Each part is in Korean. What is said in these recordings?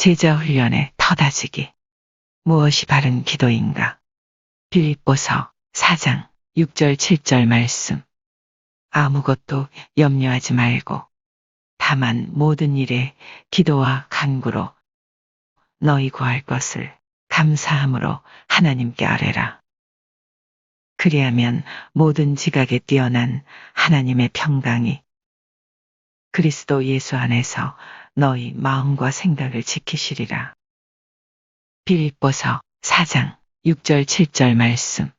제자 훈련의 터다지기. 무엇이 바른 기도인가? 빌립보서 4장 6절 7절 말씀. 아무것도 염려하지 말고 다만 모든 일에 기도와 간구로 너희 구할 것을 감사함으로 하나님께 아뢰라. 그리하면 모든 지각에 뛰어난 하나님의 평강이 그리스도 예수 안에서 너희 마음과 생각을 지키시리라. 빌립보서 4장 6절 7절 말씀.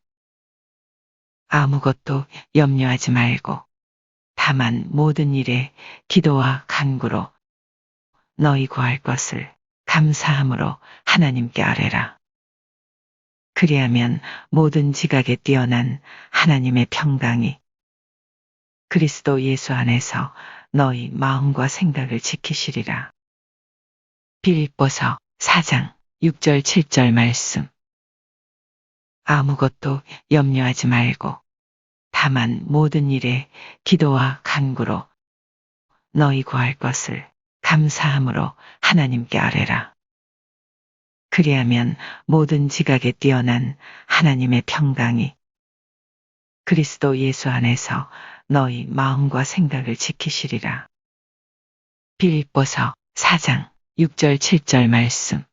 아무것도 염려하지 말고 다만 모든 일에 기도와 간구로 너희 구할 것을 감사함으로 하나님께 아뢰라. 그리하면 모든 지각에 뛰어난 하나님의 평강이 그리스도 예수 안에서 너희 마음과 생각을 지키시리라. 빌립보서 4장 6절 7절 말씀. 아무것도 염려하지 말고 다만 모든 일에 기도와 간구로 너희 구할 것을 감사함으로 하나님께 아뢰라. 그리하면 모든 지각에 뛰어난 하나님의 평강이 그리스도 예수 안에서 너희 마음과 생각을 지키시리라. 빌립보서 4장 6절 7절 말씀.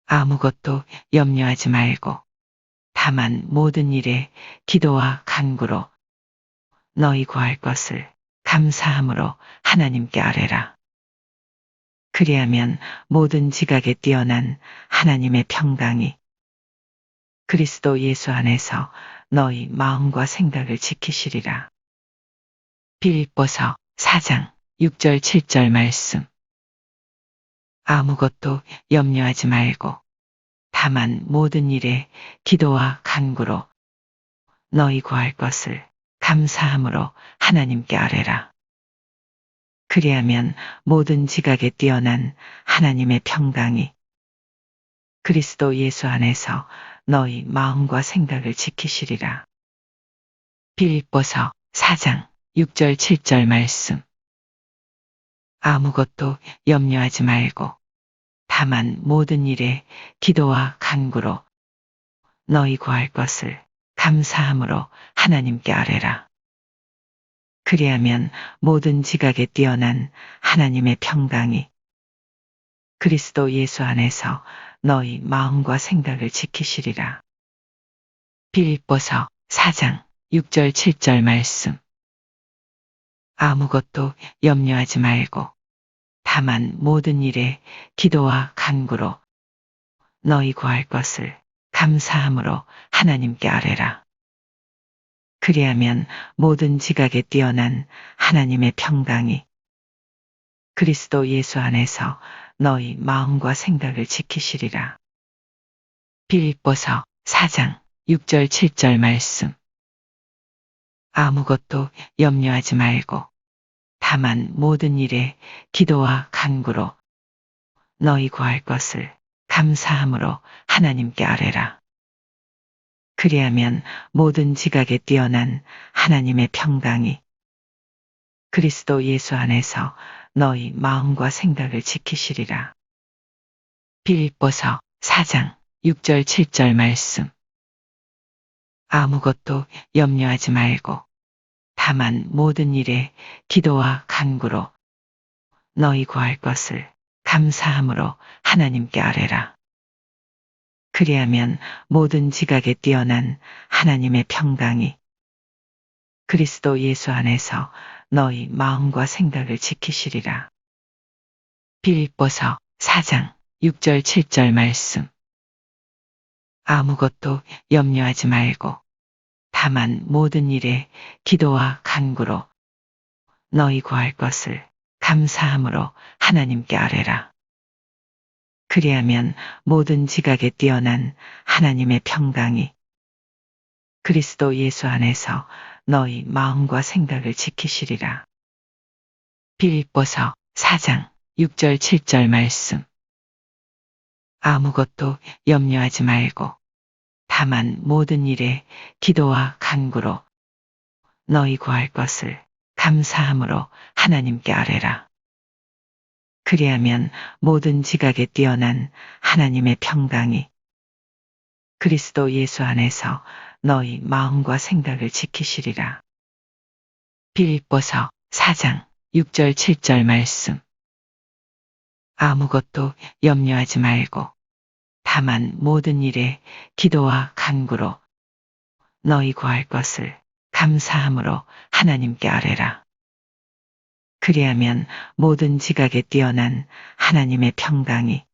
아무것도 염려하지 말고 다만 모든 일에 기도와 간구로 너희 구할 것을 감사함으로 하나님께 아뢰라. 그리하면 모든 지각에 뛰어난 하나님의 평강이 그리스도 예수 안에서 너희 마음과 생각을 지키시리라. 빌립보서 4장 6절 7절 말씀. 아무것도 염려하지 말고 다만 모든 일에 기도와 간구로 너희 구할 것을 감사함으로 하나님께 아뢰라. 그리하면 모든 지각에 뛰어난 하나님의 평강이 그리스도 예수 안에서 너희 마음과 생각을 지키시리라. 빌립보서 4장 6절 7절 말씀. 아무것도 염려하지 말고 다만 모든 일에 기도와 간구로 너희 구할 것을 감사함으로 하나님께 아뢰라. 그리하면 모든 지각에 뛰어난 하나님의 평강이 그리스도 예수 안에서 너희 마음과 생각을 지키시리라. 빌립보서 4장 6절 7절 말씀. 아무것도 염려하지 말고 다만 모든 일에 기도와 간구로 너희 구할 것을 감사함으로 하나님께 아뢰라. 그리하면 모든 지각에 뛰어난 하나님의 평강이 그리스도 예수 안에서 너희 마음과 생각을 지키시리라. 빌립보서 4장 6절 7절 말씀. 아무것도 염려하지 말고 다만 모든 일에 기도와 간구로 너희 구할 것을 감사함으로 하나님께 아뢰라. 그리하면 모든 지각에 뛰어난 하나님의 평강이 그리스도 예수 안에서 너희 마음과 생각을 지키시리라. 빌립보서 4장 6절 7절 말씀. 아무것도 염려하지 말고 다만 모든 일에 기도와 간구로 너희 구할 것을 감사함으로 하나님께 아뢰라. 그리하면 모든 지각에 뛰어난 하나님의 평강이 그리스도 예수 안에서 너희 마음과 생각을 지키시리라. 빌립보서 4장 6절 7절 말씀. 아무것도 염려하지 말고 다만 모든 일에 기도와 간구로 너희 구할 것을 감사함으로 하나님께 아뢰라. 그리하면 모든 지각에 뛰어난 하나님의 평강이 그리스도 예수 안에서 너희 마음과 생각을 지키시리라. 빌립보서 4장 6절 7절 말씀. 아무것도 염려하지 말고 다만 모든 일에 기도와 간구로 너희 구할 것을 감사함으로 하나님께 아뢰라. 그리하면 모든 지각에 뛰어난 하나님의 평강이 그리스도 예수 안에서 너희 마음과 생각을 지키시리라. 빌립보서 4장 6절 7절 말씀. 아무것도 염려하지 말고 다만 모든 일에 기도와 간구로 너희 구할 것을 감사함으로 하나님께 아뢰라. 그리하면 모든 지각에 뛰어난 하나님의 평강이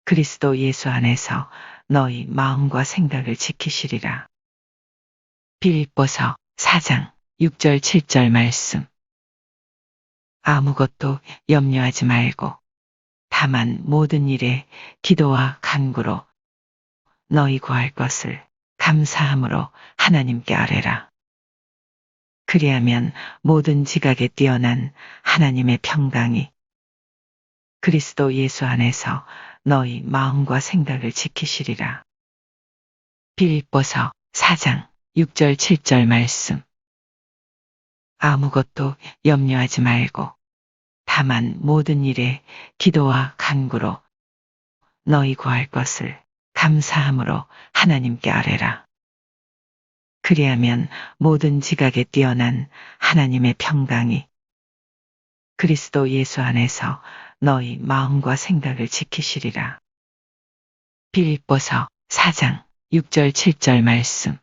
그리스도 예수 안에서 너희 마음과 생각을 지키시리라. 빌립보서 4장 6절 7절 말씀. 아무것도 염려하지 말고 다만 모든 일에 기도와 간구로 너희 구할 것을 감사함으로 하나님께 아뢰라. 그리하면 모든 지각에 뛰어난 하나님의 평강이 그리스도 예수 안에서 너희 마음과 생각을 지키시리라. 빌립보서 4장 6절 7절 말씀. 아무것도 염려하지 말고 다만 모든 일에 기도와 간구로 너희 구할 것을 감사함으로 하나님께 아뢰라. 그리하면 모든 지각에 뛰어난 하나님의 평강이 그리스도 예수 안에서 너희 마음과 생각을 지키시리라. 빌립보서 4장 6절 7절 말씀.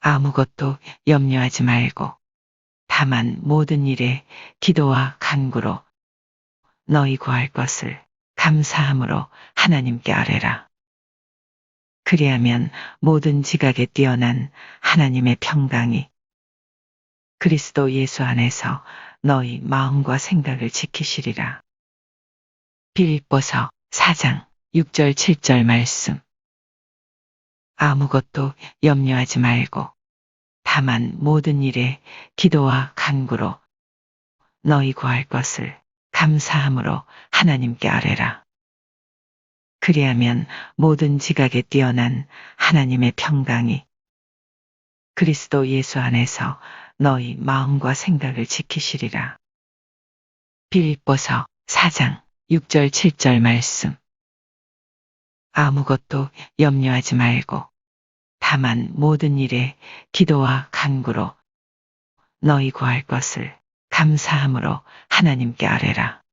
아무것도 염려하지 말고 다만 모든 일에 기도와 간구로 너희 구할 것을 감사함으로 하나님께 아뢰라. 그리하면 모든 지각에 뛰어난 하나님의 평강이 그리스도 예수 안에서 너희 마음과 생각을 지키시리라. 빌립보서 4장 6절 7절 말씀. 아무것도 염려하지 말고 다만 모든 일에 기도와 간구로 너희 구할 것을 감사함으로 하나님께 아뢰라. 그리하면 모든 지각에 뛰어난 하나님의 평강이 그리스도 예수 안에서 너희 마음과 생각을 지키시리라. 빌립보서 4장 6절 7절 말씀. 아무것도 염려하지 말고 다만 모든 일에 기도와 간구로 너희 구할 것을 감사함으로 하나님께 아뢰라.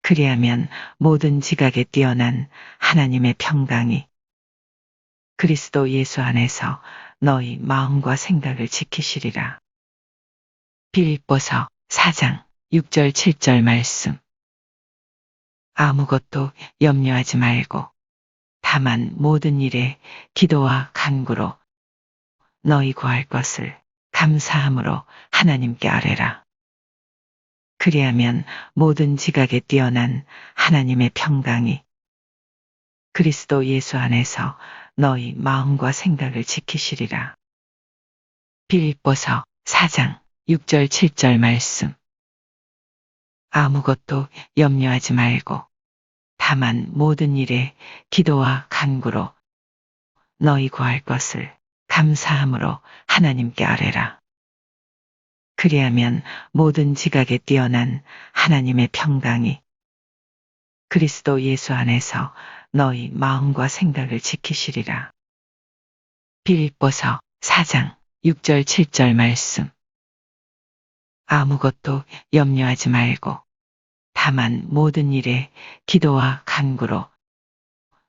그리하면 모든 지각에 뛰어난 하나님의 평강이 그리스도 예수 안에서 너희 마음과 생각을 지키시리라. 빌립보서 4장 6절 7절 말씀. 아무것도 염려하지 말고 다만 모든 일에 기도와 간구로 너희 구할 것을 감사함으로 하나님께 아뢰라. 그리하면 모든 지각에 뛰어난 하나님의 평강이 그리스도 예수 안에서 너희 마음과 생각을 지키시리라. 빌립보서 4장 6절 7절 말씀. 아무것도 염려하지 말고 다만 모든 일에 기도와 간구로 너희 구할 것을 감사함으로 하나님께 아뢰라. 그리하면 모든 지각에 뛰어난 하나님의 평강이 그리스도 예수 안에서 너희 마음과 생각을 지키시리라. 빌립보서 4장 6절 7절 말씀. 아무것도 염려하지 말고 다만 모든 일에 기도와 간구로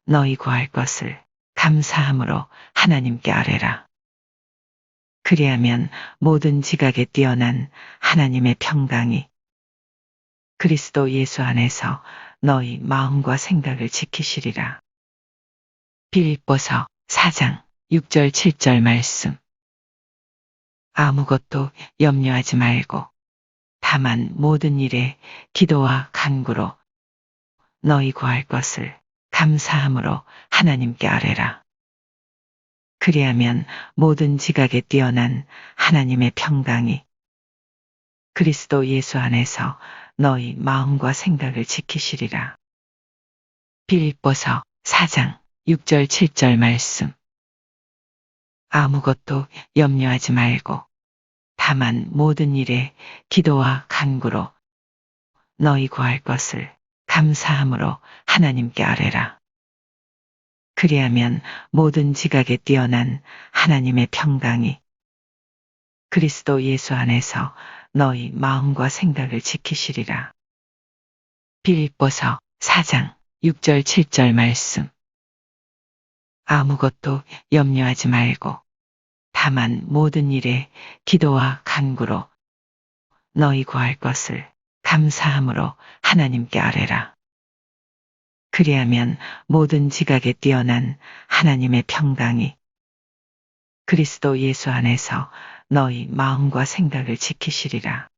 너희 구할 것을 감사함으로 하나님께 아뢰라. 그리하면 모든 지각에 뛰어난 하나님의 평강이 그리스도 예수 안에서 너희 마음과 생각을 지키시리라. 빌립보서 4장 6절 7절 말씀. 아무것도 염려하지 말고 다만 모든 일에 기도와 간구로 너희 구할 것을 감사함으로 하나님께 아뢰라. 그리하면 모든 지각에 뛰어난 하나님의 평강이 그리스도 예수 안에서 너희 마음과 생각을 지키시리라. 빌립보서 4장 6절 7절 말씀. 아무것도 염려하지 말고 다만 모든 일에 기도와 간구로 너희 구할 것을 감사함으로 하나님께 아뢰라. 그리하면 모든 지각에 뛰어난 하나님의 평강이 그리스도 예수 안에서 너희 마음과 생각을 지키시리라. 빌립보서 4장 6절 7절 말씀. 아무것도 염려하지 말고 다만 모든 일에 기도와 간구로 너희 구할 것을 감사함으로 하나님께 아뢰라. 그리하면 모든 지각에 뛰어난 하나님의 평강이 그리스도 예수 안에서 너희 마음과 생각을 지키시리라.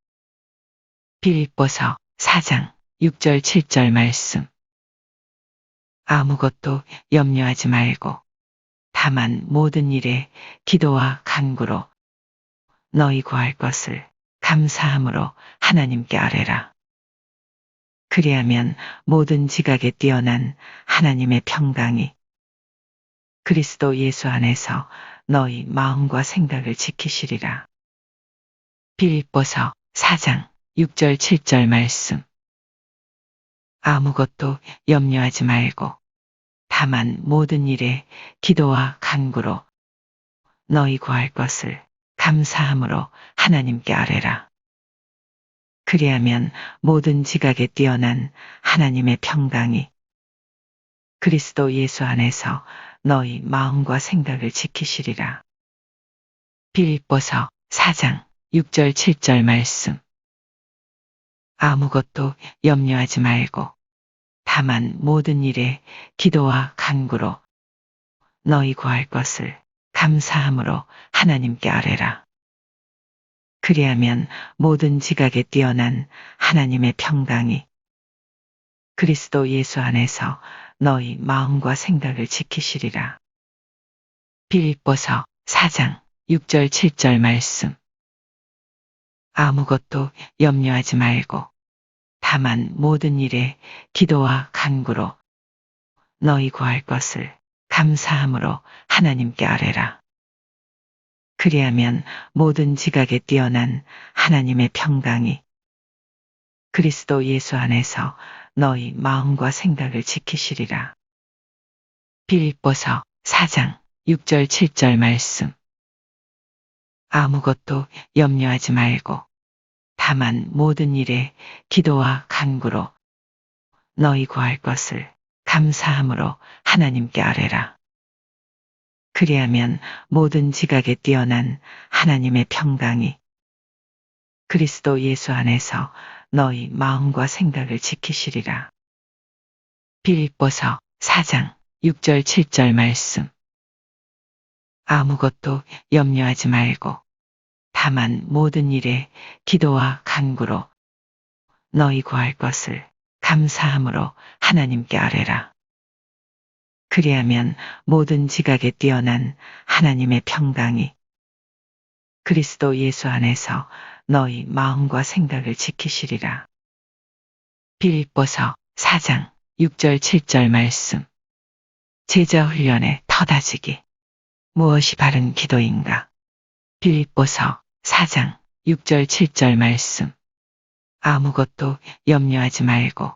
빌립보서 4장 6절 7절 말씀. 아무것도 염려하지 말고 다만 모든 일에 기도와 간구로 너희 구할 것을 감사함으로 하나님께 아뢰라. 그리하면 모든 지각에 뛰어난 하나님의 평강이 그리스도 예수 안에서 너희 마음과 생각을 지키시리라. 빌립보서 4장 6절 7절 말씀. 아무것도 염려하지 말고 다만 모든 일에 기도와 간구로 너희 구할 것을 감사함으로 하나님께 아뢰라. 그리하면 모든 지각에 뛰어난 하나님의 평강이 그리스도 예수 안에서 너희 마음과 생각을 지키시리라. 빌립보서 4장 6절 7절 말씀. 아무것도 염려하지 말고 다만 모든 일에 기도와 간구로 너희 구할 것을 감사함으로 하나님께 아뢰라. 그리하면 모든 지각에 뛰어난 하나님의 평강이 그리스도 예수 안에서 너희 마음과 생각을 지키시리라. 빌립보서 4장 6절 7절 말씀. 아무것도 염려하지 말고 다만 모든 일에 기도와 간구로 너희 구할 것을 감사함으로 하나님께 아뢰라. 그리하면 모든 지각에 뛰어난 하나님의 평강이 그리스도 예수 안에서 너희 마음과 생각을 지키시리라. 빌립보서 4장 6절 7절 말씀. 아무것도 염려하지 말고 다만 모든 일에 기도와 간구로 너희 구할 것을 감사함으로 하나님께 아뢰라. 그리하면 모든 지각에 뛰어난 하나님의 평강이 그리스도 예수 안에서 너희 마음과 생각을 지키시리라. 빌립보서 4장 6절 7절 말씀. 아무것도 염려하지 말고 다만 모든 일에 기도와 간구로 너희 구할 것을 감사함으로 하나님께 아뢰라. 그리하면 모든 지각에 뛰어난 하나님의 평강이 그리스도 예수 안에서 너희 마음과 생각을 지키시리라. 빌립보서 4장 6절 7절 말씀. 제자 훈련의 터다지기. 무엇이 바른 기도인가? 빌립보서 4장 6절 7절 말씀. 아무것도 염려하지 말고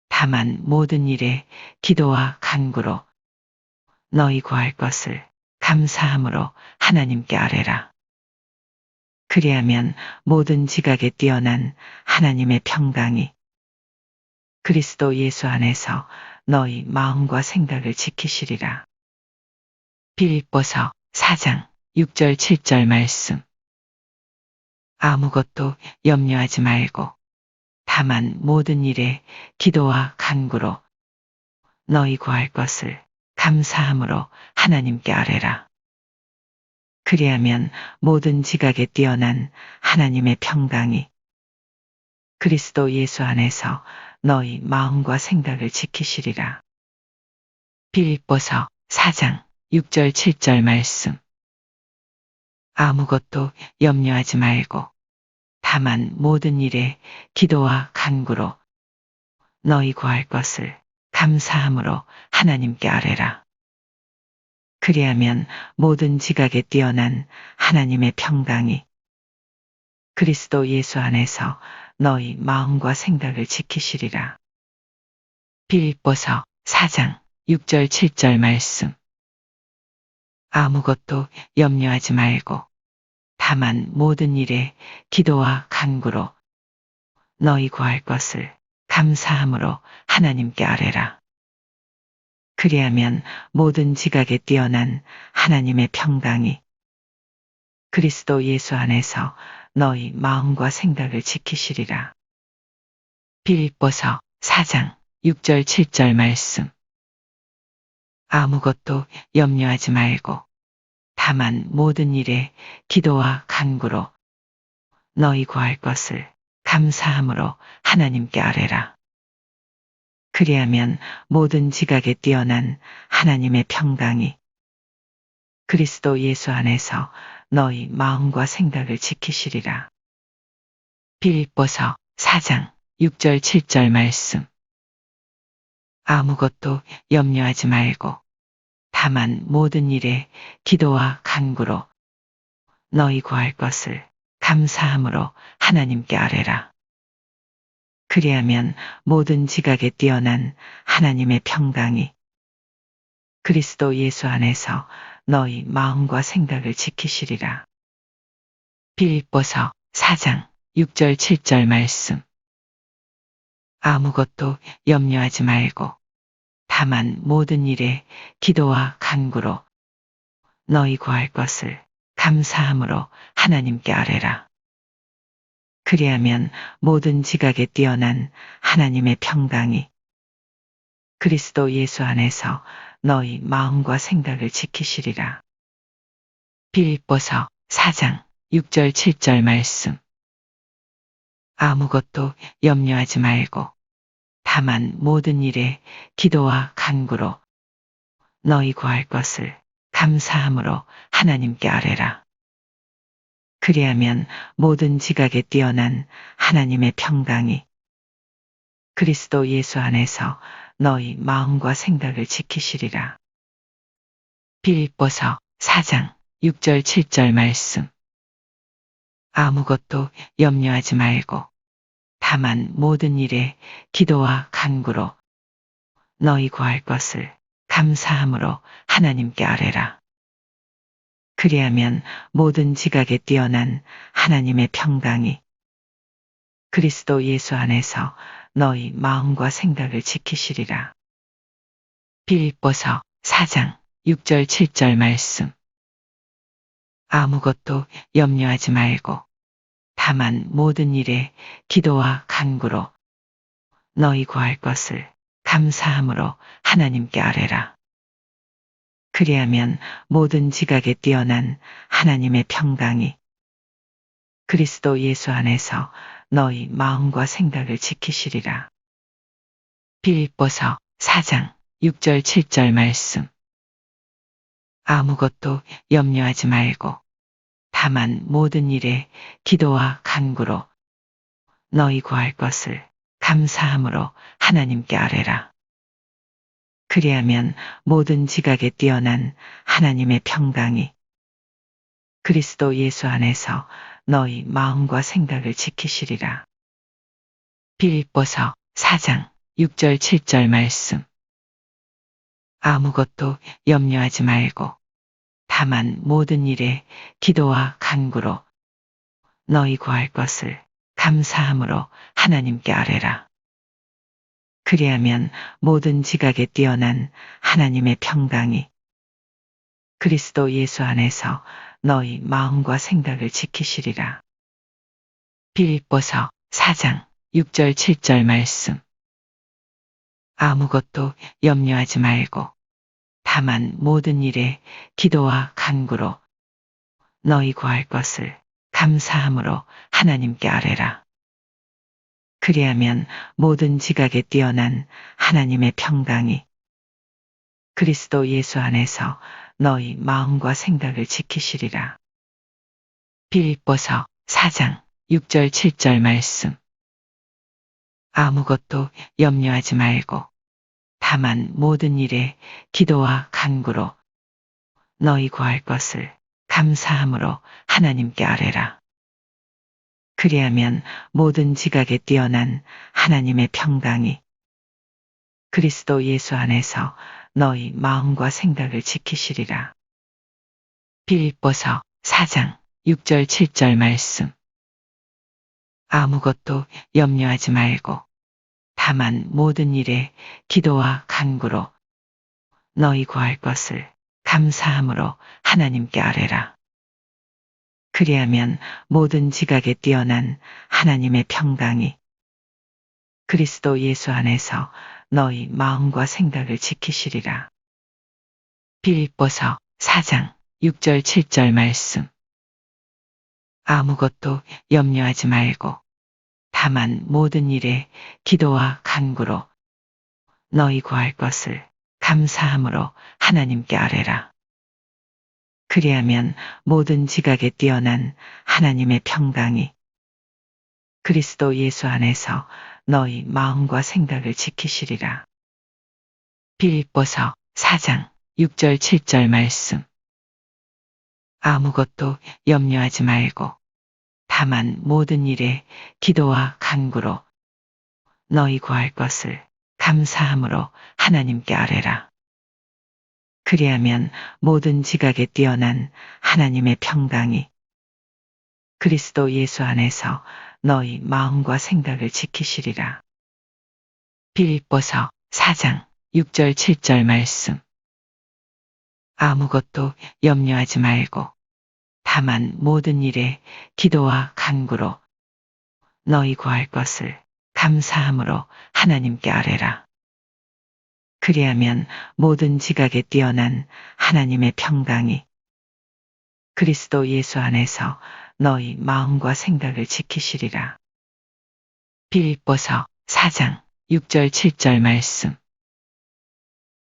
다만 모든 일에 기도와 간구로 너희 구할 것을 감사함으로 하나님께 아뢰라. 그리하면 모든 지각에 뛰어난 하나님의 평강이 그리스도 예수 안에서 너희 마음과 생각을 지키시리라. 빌립보서 4장 6절 7절 말씀. 아무것도 염려하지 말고 다만 모든 일에 기도와 간구로 너희 구할 것을 감사함으로 하나님께 아뢰라. 그리하면 모든 지각에 뛰어난 하나님의 평강이 그리스도 예수 안에서 너희 마음과 생각을 지키시리라. 빌립보서 4장 6절 7절 말씀. 아무것도 염려하지 말고 다만 모든 일에 기도와 간구로 너희 구할 것을 감사함으로 하나님께 아뢰라. 그리하면 모든 지각에 뛰어난 하나님의 평강이 그리스도 예수 안에서 너희 마음과 생각을 지키시리라. 빌립보서 4장 6절 7절 말씀. 아무것도 염려하지 말고 다만 모든 일에 기도와 간구로 너희 구할 것을 감사함으로 하나님께 아뢰라. 그리하면 모든 지각에 뛰어난 하나님의 평강이 그리스도 예수 안에서 너희 마음과 생각을 지키시리라. 빌립보서 4장 6절 7절 말씀. 아무것도 염려하지 말고 다만 모든 일에 기도와 간구로 너희 구할 것을 감사함으로 하나님께 아뢰라. 그리하면 모든 지각에 뛰어난 하나님의 평강이 그리스도 예수 안에서 너희 마음과 생각을 지키시리라. 빌립보서 4장 6절 7절 말씀. 아무것도 염려하지 말고 다만 모든 일에 기도와 간구로 너희 구할 것을 감사함으로 하나님께 아뢰라. 그리하면 모든 지각에 뛰어난 하나님의 평강이 그리스도 예수 안에서 너희 마음과 생각을 지키시리라. 빌립보서 4장 6절 7절 말씀. 아무것도 염려하지 말고 다만 모든 일에 기도와 간구로 너희 구할 것을 감사함으로 하나님께 아뢰라. 그리하면 모든 지각에 뛰어난 하나님의 평강이 그리스도 예수 안에서 너희 마음과 생각을 지키시리라. 빌립보서 4장 6절 7절 말씀. 아무것도 염려하지 말고 다만 모든 일에 기도와 간구로 너희 구할 것을 감사함으로 하나님께 아뢰라. 그리하면 모든 지각에 뛰어난 하나님의 평강이 그리스도 예수 안에서 너희 마음과 생각을 지키시리라. 빌립보서 4장 6절 7절 말씀. 아무것도 염려하지 말고 다만 모든 일에 기도와 간구로 너희 구할 것을 감사함으로 하나님께 아뢰라. 그리하면 모든 지각에 뛰어난 하나님의 평강이 그리스도 예수 안에서 너희 마음과 생각을 지키시리라. 빌립보서 4장 6절 7절 말씀. 아무것도 염려하지 말고 다만 모든 일에 기도와 간구로 너희 구할 것을 감사함으로 하나님께 아뢰라. 그리하면 모든 지각에 뛰어난 하나님의 평강이 그리스도 예수 안에서 너희 마음과 생각을 지키시리라. 빌립보서 4장 6절 7절 말씀. 아무것도 염려하지 말고 다만 모든 일에 기도와 간구로 너희 구할 것을 감사함으로 하나님께 아뢰라. 그리하면 모든 지각에 뛰어난 하나님의 평강이 그리스도 예수 안에서 너희 마음과 생각을 지키시리라. 빌립보서 4장 6절 7절 말씀. 아무것도 염려하지 말고 다만 모든 일에 기도와 간구로 너희 구할 것을 감사함으로 하나님께 아뢰라. 그리하면 모든 지각에 뛰어난 하나님의 평강이 그리스도 예수 안에서 너희 마음과 생각을 지키시리라. 빌립보서 4장 6절 7절 말씀. 아무것도 염려하지 말고 다만 모든 일에 기도와 간구로 너희 구할 것을 감사함으로 하나님께 아뢰라. 그리하면 모든 지각에 뛰어난 하나님의 평강이 그리스도 예수 안에서 너희 마음과 생각을 지키시리라. 빌립보서 4장 6절 7절 말씀. 아무것도 염려하지 말고 다만 모든 일에 기도와 간구로 너희 구할 것을 감사함으로 하나님께 아뢰라. 그리하면 모든 지각에 뛰어난 하나님의 평강이 그리스도 예수 안에서 너희 마음과 생각을 지키시리라. 빌립보서 4장 6절 7절 말씀. 아무것도 염려하지 말고 다만 모든 일에 기도와 간구로 너희 구할 것을 감사함으로 하나님께 아뢰라. 그리하면 모든 지각에 뛰어난 하나님의 평강이 그리스도 예수 안에서 너희 마음과 생각을 지키시리라. 빌립보서 4장 6절 7절 말씀. 아무것도 염려하지 말고 다만 모든 일에 기도와 간구로 너희 구할 것을 감사함으로 하나님께 아뢰라. 그리하면 모든 지각에 뛰어난 하나님의 평강이 그리스도 예수 안에서 너희 마음과 생각을 지키시리라. 빌립보서 4장 6절 7절 말씀. 아무것도 염려하지 말고 다만 모든 일에 기도와 간구로 너희 구할 것을 감사함으로 하나님께 아뢰라. 그리하면 모든 지각에 뛰어난 하나님의 평강이 그리스도 예수 안에서 너희 마음과 생각을 지키시리라. 빌립보서 4장 6절 7절 말씀. 아무것도 염려하지 말고 다만 모든 일에 기도와 간구로 너희 구할 것을 감사함으로 하나님께 아뢰라. 그리하면 모든 지각에 뛰어난 하나님의 평강이 그리스도 예수 안에서 너희 마음과 생각을 지키시리라. 빌립보서 4장 6절 7절 말씀.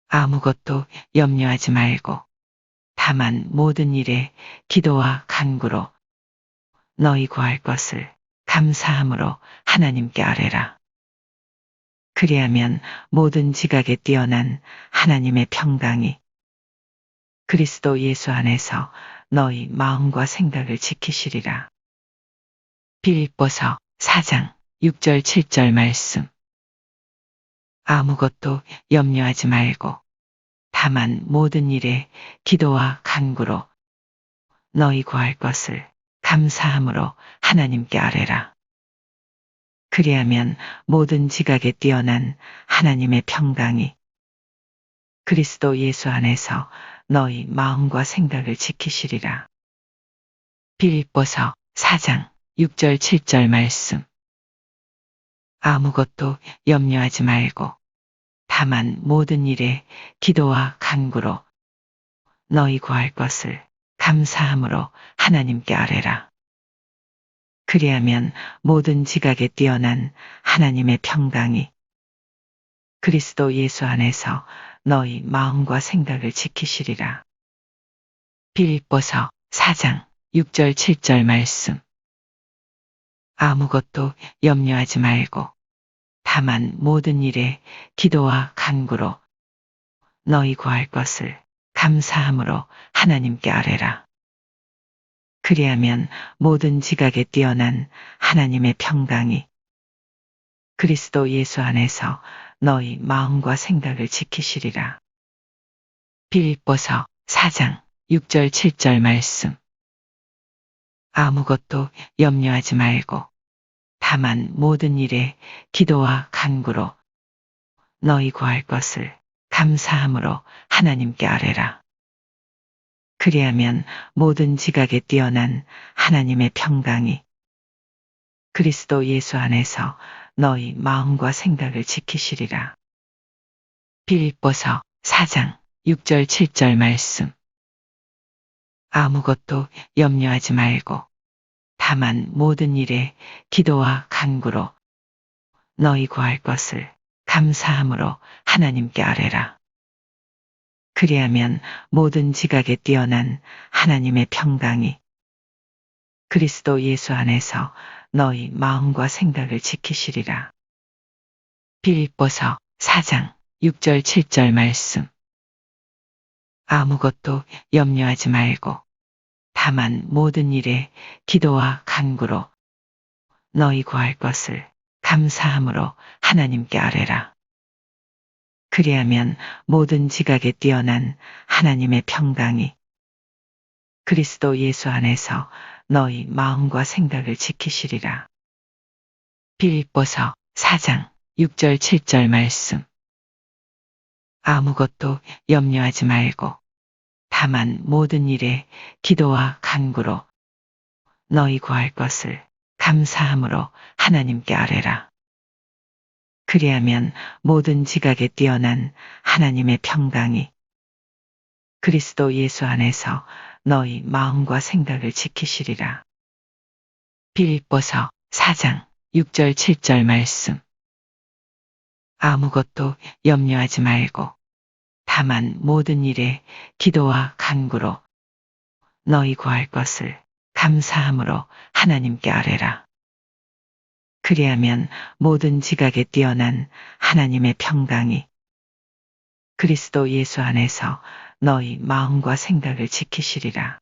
아무것도 염려하지 말고 다만 모든 일에 기도와 간구로 너희 구할 것을 감사함으로 하나님께 아뢰라. 그리하면 모든 지각에 뛰어난 하나님의 평강이 그리스도 예수 안에서 너희 마음과 생각을 지키시리라. 빌립보서 4장 6절 7절 말씀. 아무것도 염려하지 말고 다만 모든 일에 기도와 간구로 너희 구할 것을 감사함으로 하나님께 아뢰라. 그리하면 모든 지각에 뛰어난 하나님의 평강이 그리스도 예수 안에서 너희 마음과 생각을 지키시리라. 빌립보서 4장 6절 7절 말씀. 아무것도 염려하지 말고 다만 모든 일에 기도와 간구로 너희 구할 것을 감사함으로 하나님께 아뢰라. 그리하면 모든 지각에 뛰어난 하나님의 평강이 그리스도 예수 안에서 너희 마음과 생각을 지키시리라. 빌립보서 4장 6절 7절 말씀. 아무것도 염려하지 말고 다만 모든 일에 기도와 간구로 너희 구할 것을 감사함으로 하나님께 아뢰라. 그리하면 모든 지각에 뛰어난 하나님의 평강이 그리스도 예수 안에서 너희 마음과 생각을 지키시리라. 빌립보서 4장 6절 7절 말씀. 아무것도 염려하지 말고 다만 모든 일에 기도와 간구로 너희 구할 것을 감사함으로 하나님께 아뢰라. 그리하면 모든 지각에 뛰어난 하나님의 평강이 그리스도 예수 안에서 너희 마음과 생각을 지키시리라. 빌립보서 4장 6절 7절 말씀. 아무것도 염려하지 말고 다만 모든 일에 기도와 간구로 너희 구할 것을 감사함으로 하나님께 아뢰라. 그리하면 모든 지각에 뛰어난 하나님의 평강이 그리스도 예수 안에서 너희 마음과 생각을 지키시리라. 빌립보서 4장 6절 7절 말씀. 아무것도 염려하지 말고 다만 모든 일에 기도와 간구로 너희 구할 것을 감사함으로 하나님께 아뢰라. 그리하면 모든 지각에 뛰어난 하나님의 평강이 그리스도 예수 안에서 너희 마음과 생각을 지키시리라. 빌립보서 4장 6절 7절 말씀. 아무것도 염려하지 말고 다만 모든 일에 기도와 간구로 너희 구할 것을 감사함으로 하나님께 아뢰라. 그리하면 모든 지각에 뛰어난 하나님의 평강이 그리스도 예수 안에서 너희 마음과 생각을 지키시리라. 빌립보서 4장 6절 7절 말씀. 아무것도 염려하지 말고 다만 모든 일에 기도와 간구로 너희 구할 것을 감사함으로 하나님께 아뢰라. 그리하면 모든 지각에 뛰어난 하나님의 평강이 그리스도 예수 안에서 너희 마음과 생각을 지키시리라.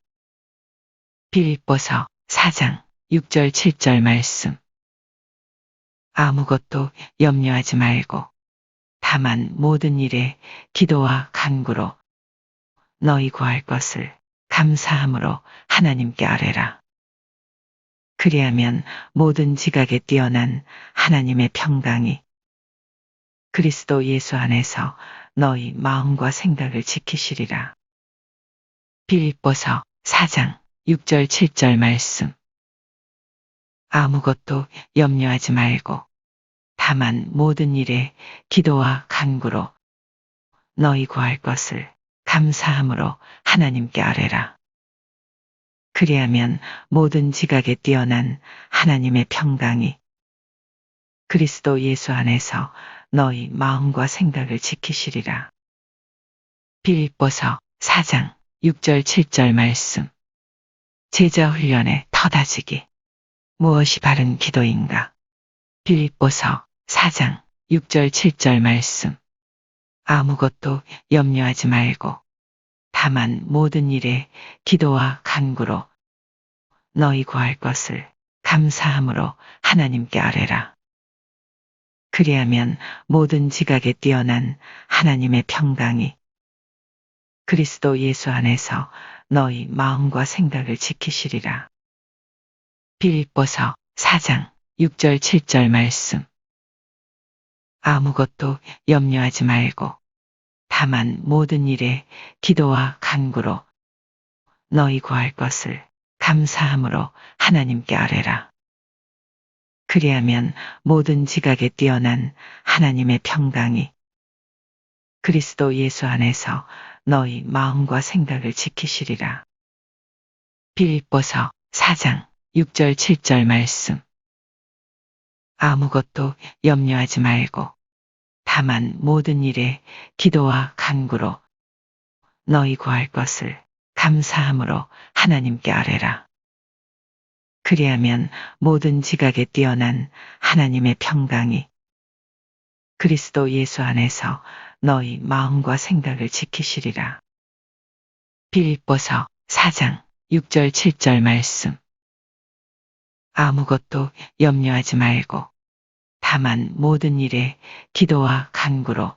빌립보서 4장 6절 7절 말씀. 아무것도 염려하지 말고 다만 모든 일에 기도와 간구로 너희 구할 것을 감사함으로 하나님께 아뢰라. 그리하면 모든 지각에 뛰어난 하나님의 평강이 그리스도 예수 안에서 너희 마음과 생각을 지키시리라. 빌립보서 4장 6절 7절 말씀. 아무것도 염려하지 말고 다만 모든 일에 기도와 간구로 너희 구할 것을 감사함으로 하나님께 아뢰라. 그리하면 모든 지각에 뛰어난 하나님의 평강이 그리스도 예수 안에서 너희 마음과 생각을 지키시리라. 빌립보서 4장 6절 7절 말씀. 제자 훈련의 터다지기. 무엇이 바른 기도인가? 빌립보서 4장 6절 7절 말씀. 아무것도 염려하지 말고 다만 모든 일에 기도와 간구로 너희 구할 것을 감사함으로 하나님께 아뢰라. 그리하면 모든 지각에 뛰어난 하나님의 평강이 그리스도 예수 안에서 너희 마음과 생각을 지키시리라. 빌립보서 4장 6절 7절 말씀. 아무것도 염려하지 말고 다만 모든 일에 기도와 간구로 너희 구할 것을 감사함으로 하나님께 아뢰라. 그리하면 모든 지각에 뛰어난 하나님의 평강이 그리스도 예수 안에서 너희 마음과 생각을 지키시리라. 빌립보서 4장 6절 7절 말씀. 아무것도 염려하지 말고 다만 모든 일에 기도와 간구로 너희 구할 것을 감사함으로 하나님께 아뢰라. 그리하면 모든 지각에 뛰어난 하나님의 평강이 그리스도 예수 안에서 너희 마음과 생각을 지키시리라. 빌립보서 4장 6절 7절 말씀. 아무것도 염려하지 말고 다만 모든 일에 기도와 간구로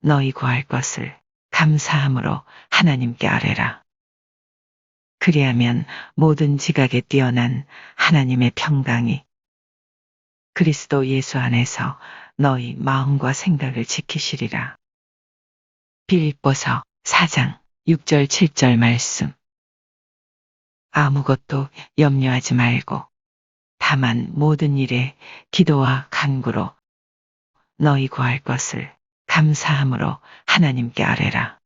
너희 구할 것을 감사함으로 하나님께 아뢰라. 그리하면 모든 지각에 뛰어난 하나님의 평강이 그리스도 예수 안에서 너희 마음과 생각을 지키시리라. 빌립보서 4장 6절 7절 말씀. 아무것도 염려하지 말고 다만 모든 일에 기도와 간구로 너희 구할 것을 감사함으로 하나님께 아뢰라.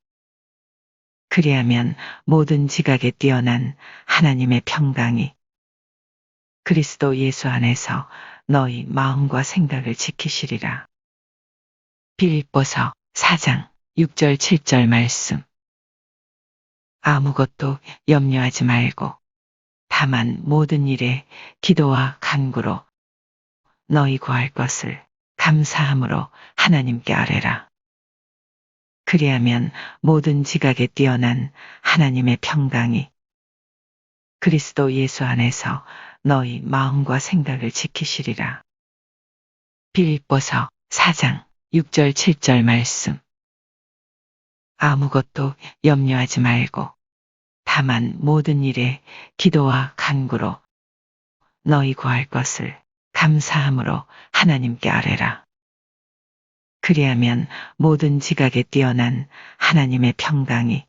그리하면 모든 지각에 뛰어난 하나님의 평강이 그리스도 예수 안에서 너희 마음과 생각을 지키시리라. 빌립보서 4장 6절 7절 말씀. 아무것도 염려하지 말고 다만 모든 일에 기도와 간구로 너희 구할 것을 감사함으로 하나님께 아뢰라. 그리하면 모든 지각에 뛰어난 하나님의 평강이 그리스도 예수 안에서 너희 마음과 생각을 지키시리라. 빌립보서 4장 6절 7절 말씀. 아무것도 염려하지 말고 다만 모든 일에 기도와 간구로 너희 구할 것을 감사함으로 하나님께 아뢰라. 그리하면 모든 지각에 뛰어난 하나님의 평강이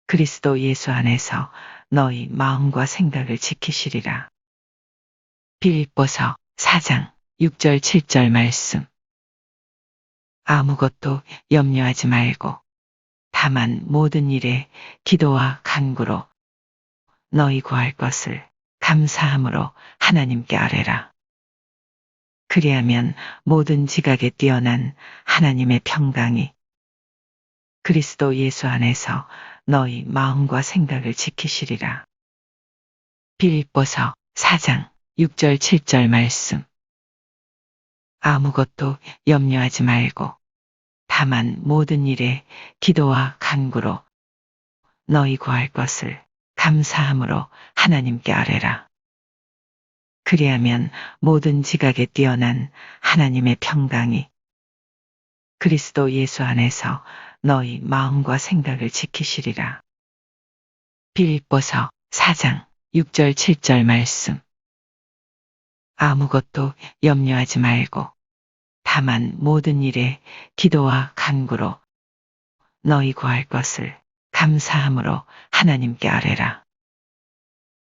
그리스도 예수 안에서 너희 마음과 생각을 지키시리라. 빌립보서 4장 6절 7절 말씀. 아무것도 염려하지 말고 다만 모든 일에 기도와 간구로 너희 구할 것을 감사함으로 하나님께 아뢰라. 그리하면 모든 지각에 뛰어난 하나님의 평강이 그리스도 예수 안에서 너희 마음과 생각을 지키시리라. 빌립보서 4장 6절 7절 말씀. 아무것도 염려하지 말고 다만 모든 일에 기도와 간구로 너희 구할 것을 감사함으로 하나님께 아뢰라. 그리하면 모든 지각에 뛰어난 하나님의 평강이 그리스도 예수 안에서 너희 마음과 생각을 지키시리라. 빌립보서 4장 6절 7절 말씀. 아무것도 염려하지 말고 다만 모든 일에 기도와 간구로 너희 구할 것을 감사함으로 하나님께 아뢰라.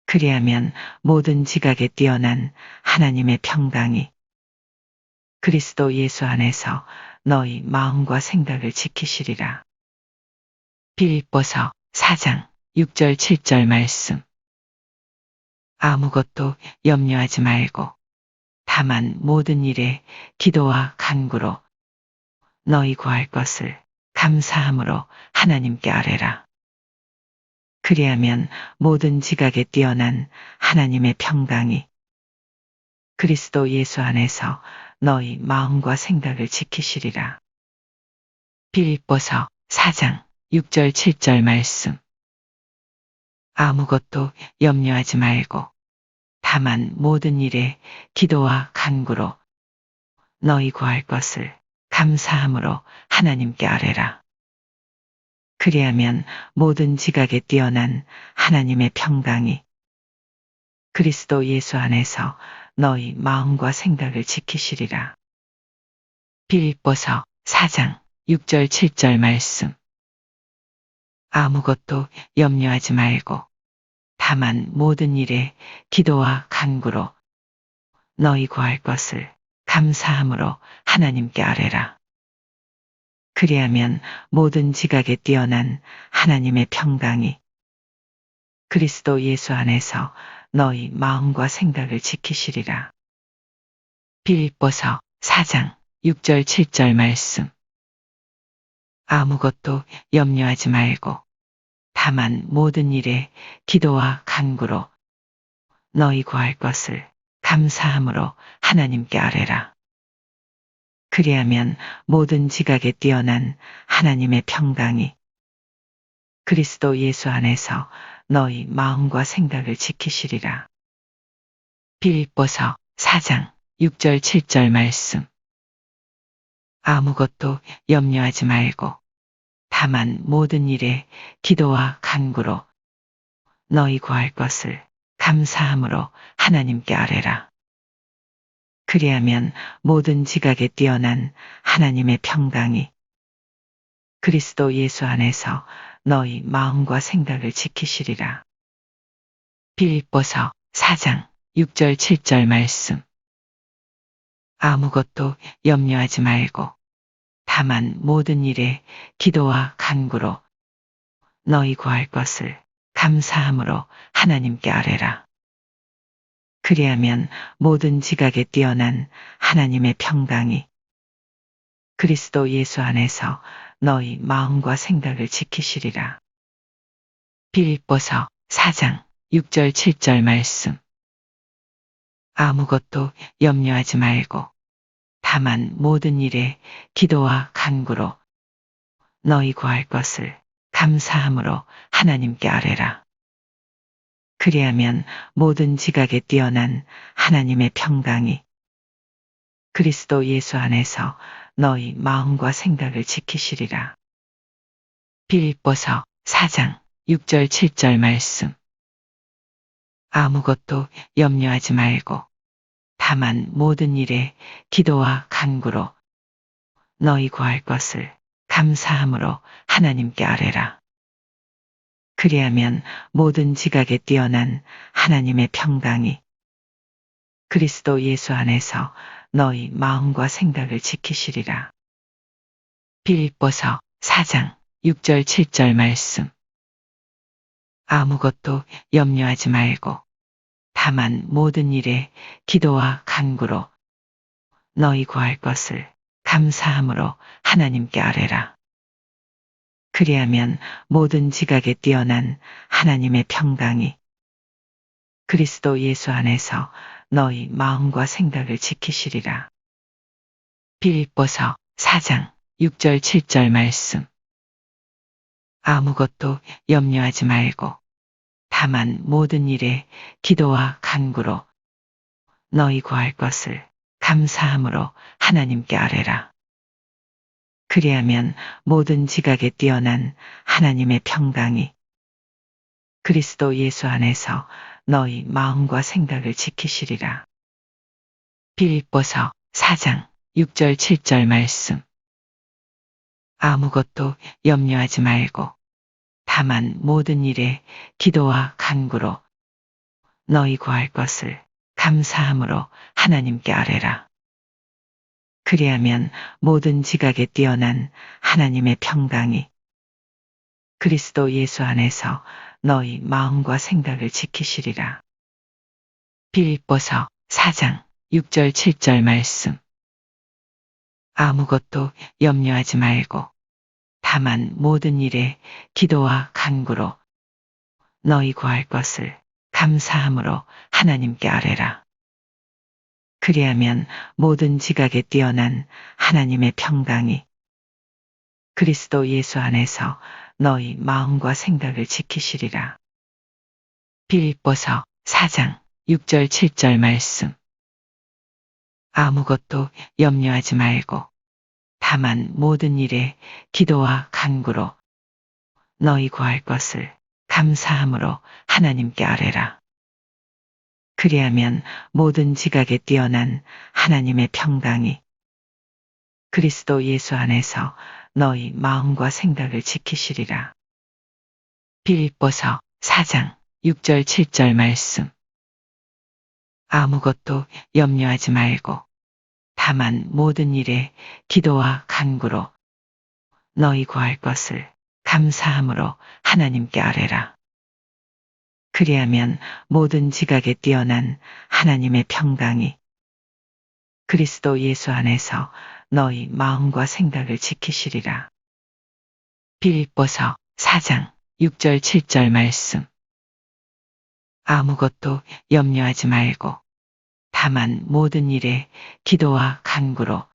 그리하면 모든 지각에 뛰어난 하나님의 평강이 그리스도 예수 안에서 너희 마음과 생각을 지키시리라. 빌립보서 4장 6절 7절 말씀. 아무것도 염려하지 말고 다만 모든 일에 기도와 간구로 너희 구할 것을 감사함으로 하나님께 아뢰라. 그리하면 모든 지각에 뛰어난 하나님의 평강이 그리스도 예수 안에서 너희 마음과 생각을 지키시리라. 빌립보서 4장 6절 7절 말씀. 아무것도 염려하지 말고 다만 모든 일에 기도와 간구로 너희 구할 것을 감사함으로 하나님께 아뢰라. 그리하면 모든 지각에 뛰어난 하나님의 평강이 그리스도 예수 안에서 너희 마음과 생각을 지키시리라. 빌립보서 4장 6절 7절 말씀. 아무것도 염려하지 말고 다만 모든 일에 기도와 간구로 너희 구할 것을 감사함으로 하나님께 아뢰라. 그리하면 모든 지각에 뛰어난 하나님의 평강이 그리스도 예수 안에서 너희 마음과 생각을 지키시리라. 빌립보서 4장 6절 7절 말씀. 아무것도 염려하지 말고 다만 모든 일에 기도와 간구로 너희 구할 것을 감사함으로 하나님께 아뢰라. 그리하면 모든 지각에 뛰어난 하나님의 평강이 그리스도 예수 안에서 너희 마음과 생각을 지키시리라. 빌립보서 4장 6절 7절 말씀. 아무것도 염려하지 말고 다만 모든 일에 기도와 간구로 너희 구할 것을 감사함으로 하나님께 아뢰라. 그리하면 모든 지각에 뛰어난 하나님의 평강이 그리스도 예수 안에서 너희 마음과 생각을 지키시리라. 빌립보서 4장 6절 7절 말씀. 아무것도 염려하지 말고 다만 모든 일에 기도와 간구로 너희 구할 것을 감사함으로 하나님께 아뢰라. 그리하면 모든 지각에 뛰어난 하나님의 평강이 그리스도 예수 안에서 너희 마음과 생각을 지키시리라. 빌립보서 4장 6절 7절 말씀. 아무것도 염려하지 말고 다만 모든 일에 기도와 간구로 너희 구할 것을 감사함으로 하나님께 아뢰라. 그리하면 모든 지각에 뛰어난 하나님의 평강이 그리스도 예수 안에서 너희 마음과 생각을 지키시리라. 빌립보서 4장 6절 7절 말씀. 아무것도 염려하지 말고 다만 모든 일에 기도와 간구로 너희 구할 것을 감사함으로 하나님께 아뢰라. 그리하면 모든 지각에 뛰어난 하나님의 평강이 그리스도 예수 안에서 너희 마음과 생각을 지키시리라. 빌립보서 4장 6절 7절 말씀. 아무것도 염려하지 말고 다만 모든 일에 기도와 간구로 너희 구할 것을 감사함으로 하나님께 아뢰라. 그리하면 모든 지각에 뛰어난 하나님의 평강이 그리스도 예수 안에서 너희 마음과 생각을 지키시리라. 빌립보서 4장 6절 7절 말씀. 아무것도 염려하지 말고 다만 모든 일에 기도와 간구로 너희 구할 것을 감사함으로 하나님께 아뢰라. 그리하면 모든 지각에 뛰어난 하나님의 평강이 그리스도 예수 안에서 너희 마음과 생각을 지키시리라. 빌립보서 4장 6절 7절 말씀. 아무것도 염려하지 말고 다만 모든 일에 기도와 간구로 너희 구할 것을 감사함으로 하나님께 아뢰라. 그리하면 모든 지각에 뛰어난 하나님의 평강이 그리스도 예수 안에서 너희 마음과 생각을 지키시리라. 빌립보서 4장 6절 7절 말씀. 아무것도 염려하지 말고 다만 모든 일에 기도와 간구로 너희 구할 것을 감사함으로 하나님께 아뢰라. 그리하면 모든 지각에 뛰어난 하나님의 평강이 그리스도 예수 안에서 너희 마음과 생각을 지키시리라. 빌립보서 4장 6절 7절 말씀. 아무것도 염려하지 말고 다만 모든 일에 기도와 간구로 너희 구할 것을 감사함으로 하나님께 아뢰라. 그리하면 모든 지각에 뛰어난 하나님의 평강이 그리스도 예수 안에서 너희 마음과 생각을 지키시리라. 빌립보서 4장 6절 7절 말씀. 아무것도 염려하지 말고 다만 모든 일에 기도와 간구로 너희 구할 것을 감사함으로 하나님께 아뢰라. 그리하면 모든 지각에 뛰어난 하나님의 평강이 그리스도 예수 안에서 너희 마음과 생각을 지키시리라. 빌립보서 4장 6절 7절 말씀. 아무것도 염려하지 말고 다만 모든 일에 기도와 간구로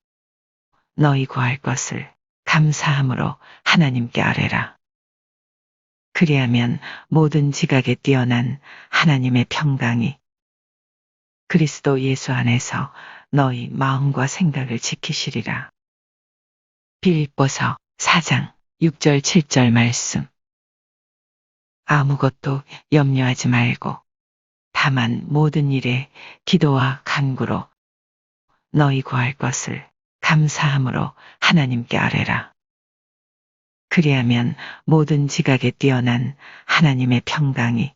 너희 구할 것을 감사함으로 하나님께 아뢰라. 그리하면 모든 지각에 뛰어난 하나님의 평강이 그리스도 예수 안에서 너희 마음과 생각을 지키시리라. 빌립보서 4장 6절 7절 말씀. 아무것도 염려하지 말고 다만 모든 일에 기도와 간구로 너희 구할 것을 감사함으로 하나님께 아뢰라. 그리하면 모든 지각에 뛰어난 하나님의 평강이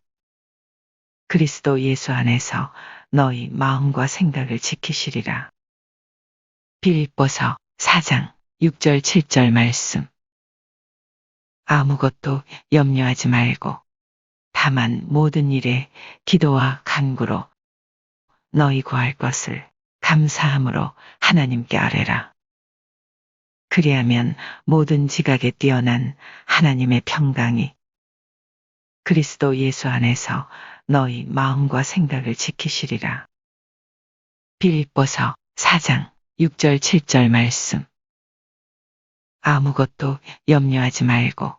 그리스도 예수 안에서 너희 마음과 생각을 지키시리라. 빌립보서 4장 6절 7절 말씀. 아무것도 염려하지 말고 다만 모든 일에 기도와 간구로 너희 구할 것을 감사함으로 하나님께 아뢰라. 그리하면 모든 지각에 뛰어난 하나님의 평강이 그리스도 예수 안에서 너희 마음과 생각을 지키시리라. 빌립보서 4장 6절 7절 말씀. 아무것도 염려하지 말고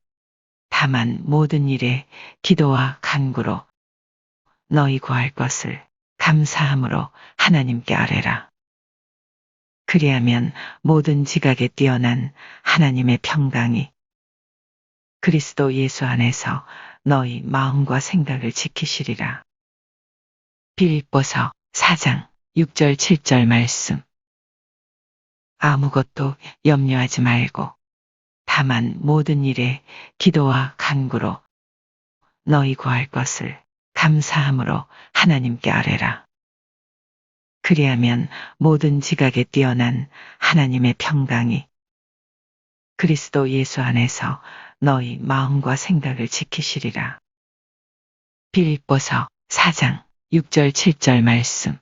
다만 모든 일에 기도와 간구로 너희 구할 것을 감사함으로 하나님께 아뢰라. 그리하면 모든 지각에 뛰어난 하나님의 평강이 그리스도 예수 안에서 너희 마음과 생각을 지키시리라. 빌립보서 4장 6절 7절 말씀. 아무것도 염려하지 말고 다만 모든 일에 기도와 간구로 너희 구할 것을 감사함으로 하나님께 아뢰라. 그리하면 모든 지각에 뛰어난 하나님의 평강이 그리스도 예수 안에서 너희 마음과 생각을 지키시리라. 빌립보서 4장 6절 7절 말씀.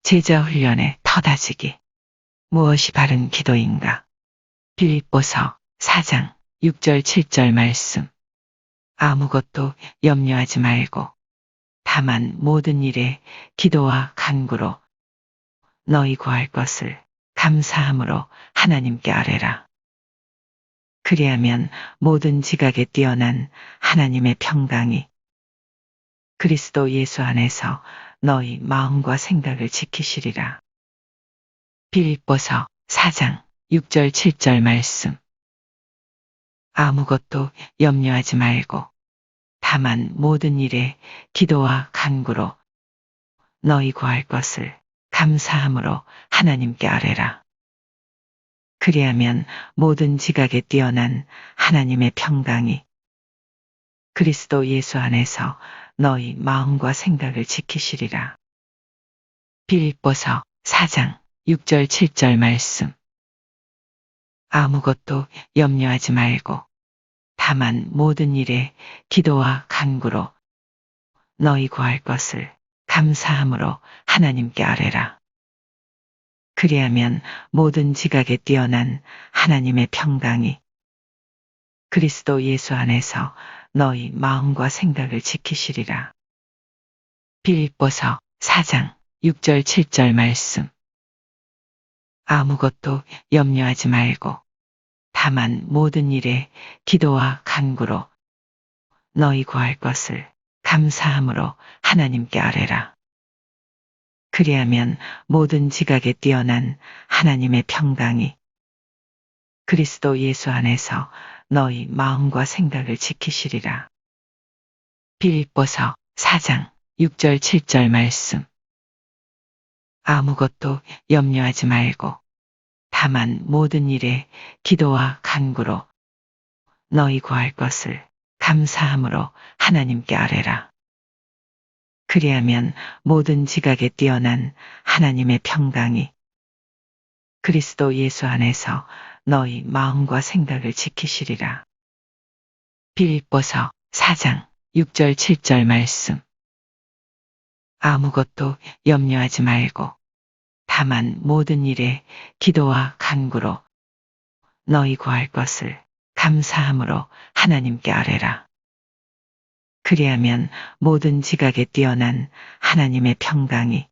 제자 훈련의 터다지기. 무엇이 바른 기도인가? 빌립보서 4장 6절 7절 말씀. 아무것도 염려하지 말고 다만 모든 일에 기도와 간구로 너희 구할 것을 감사함으로 하나님께 아뢰라. 그리하면 모든 지각에 뛰어난 하나님의 평강이 그리스도 예수 안에서 너희 마음과 생각을 지키시리라. 빌립보서 4장 6절 7절 말씀. 아무것도 염려하지 말고 다만 모든 일에 기도와 간구로 너희 구할 것을 감사함으로 하나님께 아뢰라. 그리하면 모든 지각에 뛰어난 하나님의 평강이 그리스도 예수 안에서 너희 마음과 생각을 지키시리라. 빌립보서 4장 6절 7절 말씀. 아무것도 염려하지 말고 다만 모든 일에 기도와 간구로 너희 구할 것을 감사함으로 하나님께 아뢰라. 그리하면 모든 지각에 뛰어난 하나님의 평강이 그리스도 예수 안에서 너희 마음과 생각을 지키시리라. 빌립보서 4장 6절 7절 말씀. 아무것도 염려하지 말고 다만 모든 일에 기도와 간구로 너희 구할 것을 감사함으로 하나님께 아뢰라. 그리하면 모든 지각에 뛰어난 하나님의 평강이 그리스도 예수 안에서 너희 마음과 생각을 지키시리라. 빌립보서 4장 6절 7절 말씀. 아무것도 염려하지 말고 다만 모든 일에 기도와 간구로 너희 구할 것을 감사함으로 하나님께 아뢰라. 그리하면 모든 지각에 뛰어난 하나님의 평강이 그리스도 예수 안에서 너희 마음과 생각을 지키시리라. 빌립보서 4장 6절 7절 말씀. 아무것도 염려하지 말고 다만 모든 일에 기도와 간구로 너희 구할 것을 감사함으로 하나님께 아뢰라. 그리하면 모든 지각에 뛰어난 하나님의 평강이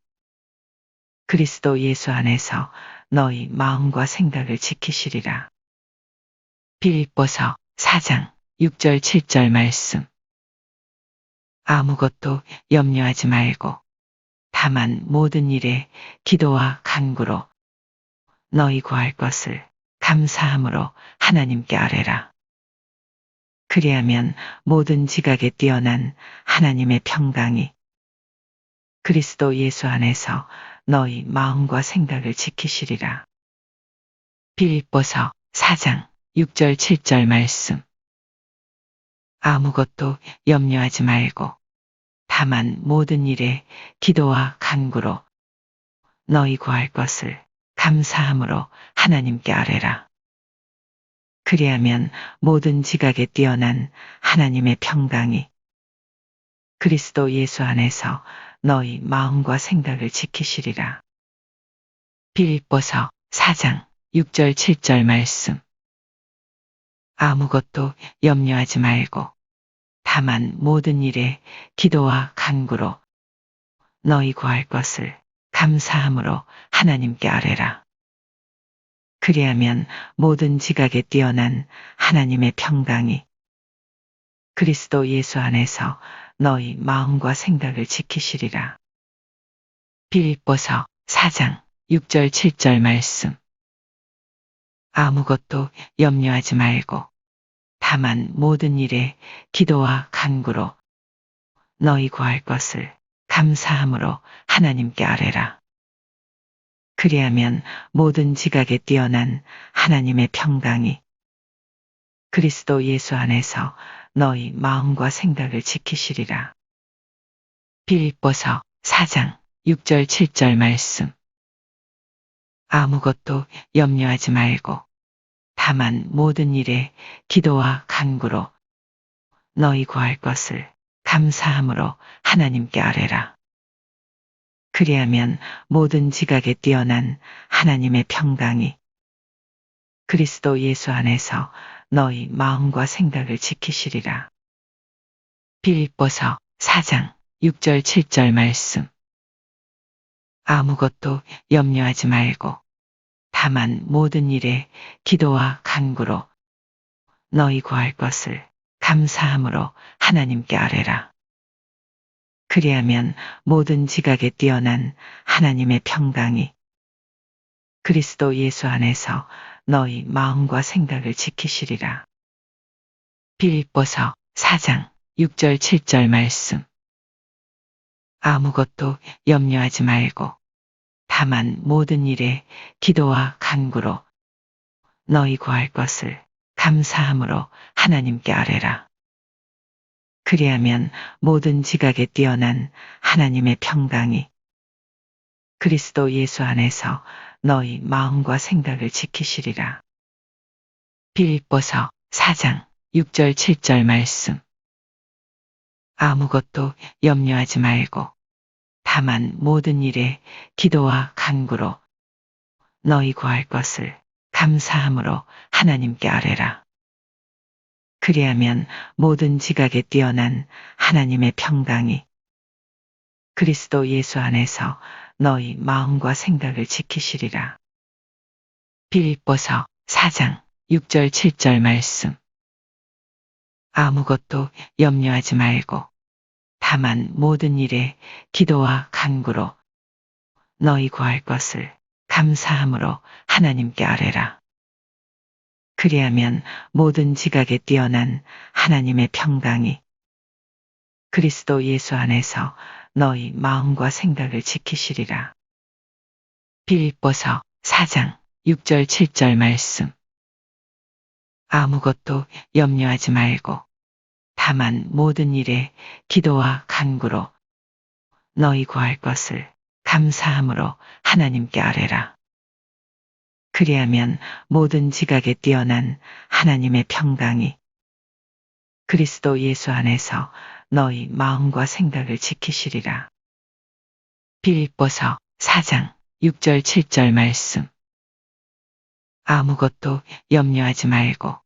그리스도 예수 안에서 너희 마음과 생각을 지키시리라. 빌립보서 4장 6절 7절 말씀. 아무것도 염려하지 말고 다만 모든 일에 기도와 간구로 너희 구할 것을 감사함으로 하나님께 아뢰라. 그리하면 모든 지각에 뛰어난 하나님의 평강이 그리스도 예수 안에서 너희 마음과 생각을 지키시리라. 빌립보서 4장 6절 7절 말씀. 아무것도 염려하지 말고 다만 모든 일에 기도와 간구로 너희 구할 것을 감사함으로 하나님께 아뢰라. 그리하면 모든 지각에 뛰어난 하나님의 평강이 그리스도 예수 안에서 너희 마음과 생각을 지키시리라. 빌립보서 4장 6절 7절 말씀. 아무것도 염려하지 말고 다만 모든 일에 기도와 간구로 너희 구할 것을 감사함으로 하나님께 아뢰라. 그리하면 모든 지각에 뛰어난 하나님의 평강이 그리스도 예수 안에서 너희 마음과 생각을 지키시리라. 빌립보서 4장 6절 7절 말씀. 아무것도 염려하지 말고 다만 모든 일에 기도와 간구로 너희 구할 것을 감사함으로 하나님께 아뢰라. 그리하면 모든 지각에 뛰어난 하나님의 평강이 그리스도 예수 안에서 너희 마음과 생각을 지키시리라. 빌립보서 4장 6절 7절 말씀. 아무것도 염려하지 말고 다만 모든 일에 기도와 간구로 너희 구할 것을 감사함으로 하나님께 아뢰라. 그리하면 모든 지각에 뛰어난 하나님의 평강이 그리스도 예수 안에서 너희 마음과 생각을 지키시리라. 빌립보서 4장 6절 7절 말씀. 아무것도 염려하지 말고 다만 모든 일에 기도와 간구로 너희 구할 것을 감사함으로 하나님께 아뢰라. 그리하면 모든 지각에 뛰어난 하나님의 평강이 그리스도 예수 안에서 너희 마음과 생각을 지키시리라. 빌립보서 4장 6절 7절 말씀. 아무것도 염려하지 말고 다만 모든 일에 기도와 간구로 너희 구할 것을 감사함으로 하나님께 아뢰라. 그리하면 모든 지각에 뛰어난 하나님의 평강이 그리스도 예수 안에서 너희 마음과 생각을 지키시리라. 빌립보서 4장 6절 7절 말씀. 아무것도 염려하지 말고 다만 모든 일에 기도와 간구로 너희 구할 것을 감사함으로 하나님께 아뢰라. 그리하면 모든 지각에 뛰어난 하나님의 평강이 그리스도 예수 안에서 너희 마음과 생각을 지키시리라. 빌립보서 4장 6절 7절 말씀. 아무것도 염려하지 말고 다만 모든 일에 기도와 간구로 너희 구할 것을 감사함으로 하나님께 아뢰라. 그리하면 모든 지각에 뛰어난 하나님의 평강이 그리스도 예수 안에서 너희 마음과 생각을 지키시리라. 빌립보서 4장 6절 7절 말씀. 아무것도 염려하지 말고 다만 모든 일에 기도와 간구로 너희 구할 것을 감사함으로 하나님께 아뢰라. 그리하면 모든 지각에 뛰어난 하나님의 평강이 그리스도 예수 안에서 너희 마음과 생각을 지키시리라. 빌립보서 4장 6절 7절 말씀. 아무것도 염려하지 말고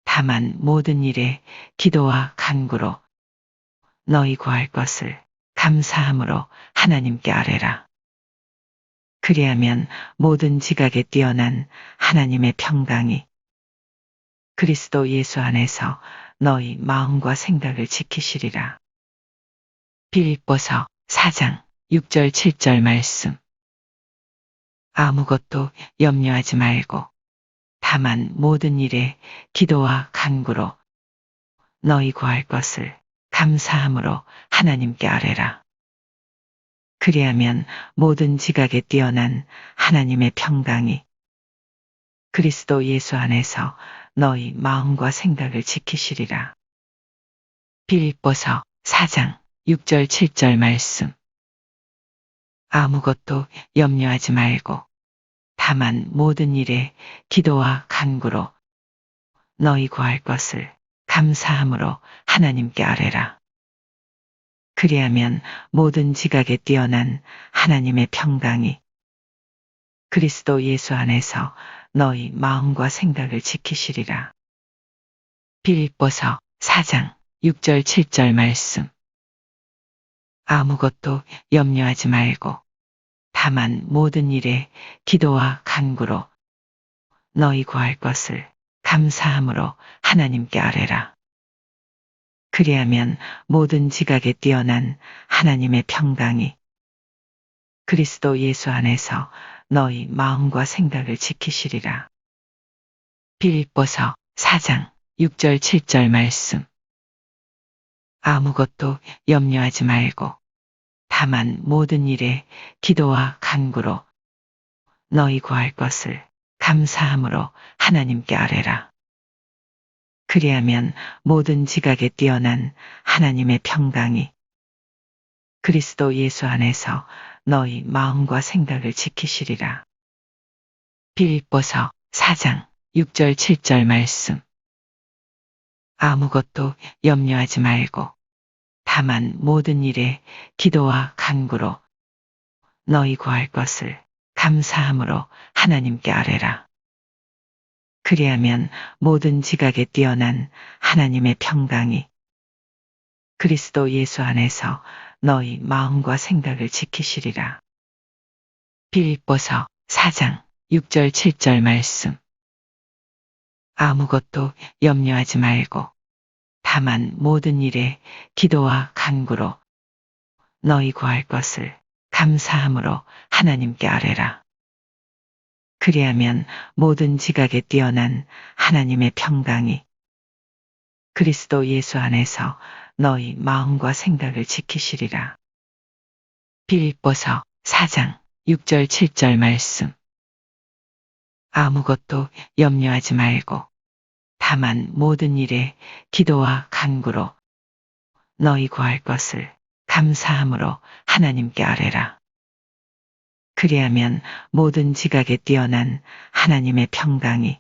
다만 모든 일에 기도와 간구로 너희 구할 것을 감사함으로 하나님께 아뢰라. 그리하면 모든 지각에 뛰어난 하나님의 평강이 그리스도 예수 안에서 너희 마음과 생각을 지키시리라. 빌립보서 4장 6절 7절 말씀. 아무것도 염려하지 말고 다만 모든 일에 기도와 간구로 너희 구할 것을 감사함으로 하나님께 아뢰라. 그리하면 모든 지각에 뛰어난 하나님의 평강이 그리스도 예수 안에서 너희 마음과 생각을 지키시리라. 빌립보서 4장 6절 7절 말씀. 아무것도 염려하지 말고 다만 모든 일에 기도와 간구로 너희 구할 것을 감사함으로 하나님께 아뢰라. 그리하면 모든 지각에 뛰어난 하나님의 평강이 그리스도 예수 안에서 너희 마음과 생각을 지키시리라. 빌립보서 4장 6절 7절 말씀. 아무것도 염려하지 말고 다만 모든 일에 기도와 간구로 너희 구할 것을 감사함으로 하나님께 아뢰라. 그리하면 모든 지각에 뛰어난 하나님의 평강이 그리스도 예수 안에서 너희 마음과 생각을 지키시리라. 빌립보서 4장 6절 7절 말씀. 아무것도 염려하지 말고 다만 모든 일에 기도와 간구로 너희 구할 것을 감사함으로 하나님께 아뢰라. 그리하면 모든 지각에 뛰어난 하나님의 평강이 그리스도 예수 안에서 너희 마음과 생각을 지키시리라. 빌립보서 4장 6절 7절 말씀. 아무것도 염려하지 말고 다만 모든 일에 기도와 간구로 너희 구할 것을 감사함으로 하나님께 아뢰라. 그리하면 모든 지각에 뛰어난 하나님의 평강이 그리스도 예수 안에서 너희 마음과 생각을 지키시리라. 빌립보서 4장 6절 7절 말씀. 아무것도 염려하지 말고 다만 모든 일에 기도와 간구로 너희 구할 것을 감사함으로 하나님께 아뢰라. 그리하면 모든 지각에 뛰어난 하나님의 평강이 그리스도 예수 안에서 너희 마음과 생각을 지키시리라. 빌립보서 4장 6절 7절 말씀. 아무것도 염려하지 말고 다만 모든 일에 기도와 간구로 너희 구할 것을 감사함으로 하나님께 아뢰라. 그리하면 모든 지각에 뛰어난 하나님의 평강이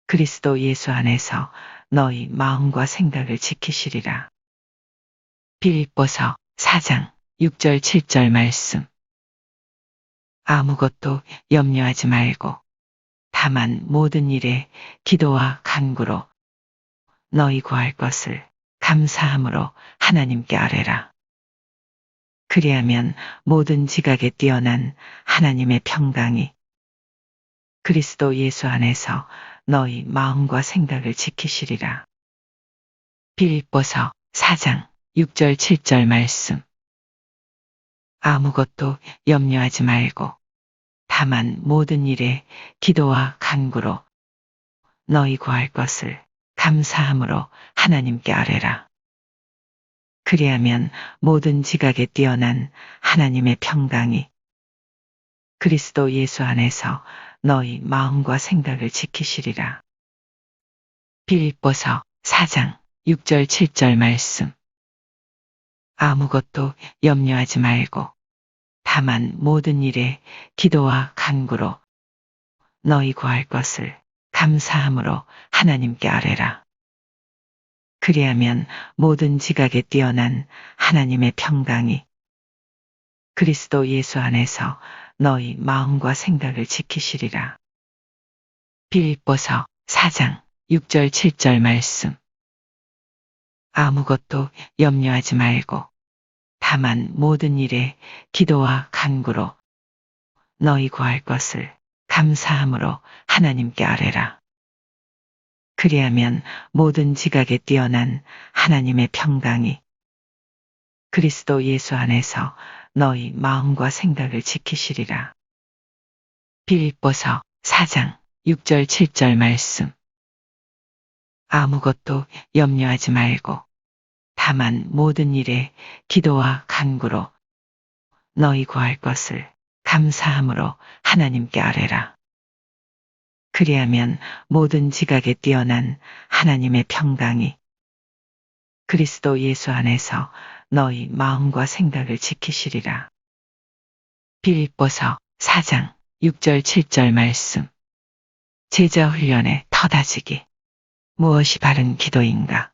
그리스도 예수 안에서 너희 마음과 생각을 지키시리라. 빌립보서 4장 6절 7절 말씀. 아무것도 염려하지 말고 다만 모든 일에 기도와 간구로 너희 구할 것을 감사함으로 하나님께 아뢰라. 그리하면 모든 지각에 뛰어난 하나님의 평강이 그리스도 예수 안에서 너희 마음과 생각을 지키시리라. 빌립보서 4장 6절 7절 말씀. 아무것도 염려하지 말고 다만 모든 일에 기도와 간구로 너희 구할 것을 감사함으로 하나님께 아뢰라. 그리하면 모든 지각에 뛰어난 하나님의 평강이 그리스도 예수 안에서 너희 마음과 생각을 지키시리라. 빌립보서 4장 6절 7절 말씀. 아무것도 염려하지 말고 다만 모든 일에 기도와 간구로 너희 구할 것을 감사함으로 하나님께 아뢰라. 그리하면 모든 지각에 뛰어난 하나님의 평강이 그리스도 예수 안에서 너희 마음과 생각을 지키시리라. 빌립보서 4장 6절 7절 말씀. 아무것도 염려하지 말고 다만 모든 일에 기도와 간구로 너희 구할 것을 감사함으로 하나님께 아뢰라. 그리하면 모든 지각에 뛰어난 하나님의 평강이 그리스도 예수 안에서 너희 마음과 생각을 지키시리라. 빌립보서 4장 6절 7절 말씀. 아무것도 염려하지 말고 다만 모든 일에 기도와 간구로 너희 구할 것을 감사함으로 하나님께 아뢰라. 그리하면 모든 지각에 뛰어난 하나님의 평강이 그리스도 예수 안에서 너희 마음과 생각을 지키시리라. 빌립보서 4장 6절 7절 말씀. 제자 훈련의 터다지기. 무엇이 바른 기도인가?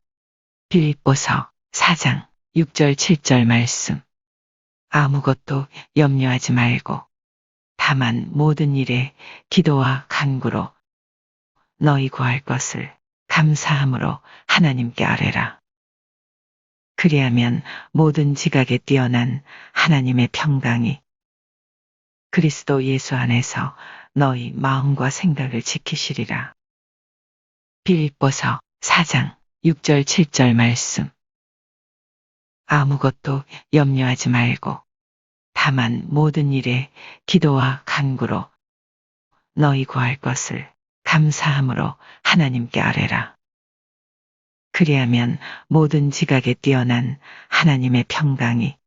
빌립보서 4장 6절 7절 말씀. 아무것도 염려하지 말고 다만 모든 일에 기도와 간구로 너희 구할 것을 감사함으로 하나님께 아뢰라. 그리하면 모든 지각에 뛰어난 하나님의 평강이 그리스도 예수 안에서 너희 마음과 생각을 지키시리라. 빌립보서 4장 6절 7절 말씀. 아무것도 염려하지 말고 다만 모든 일에 기도와 간구로 너희 구할 것을 감사함으로 하나님께 아뢰라. 그리하면 모든 지각에 뛰어난 하나님의 평강이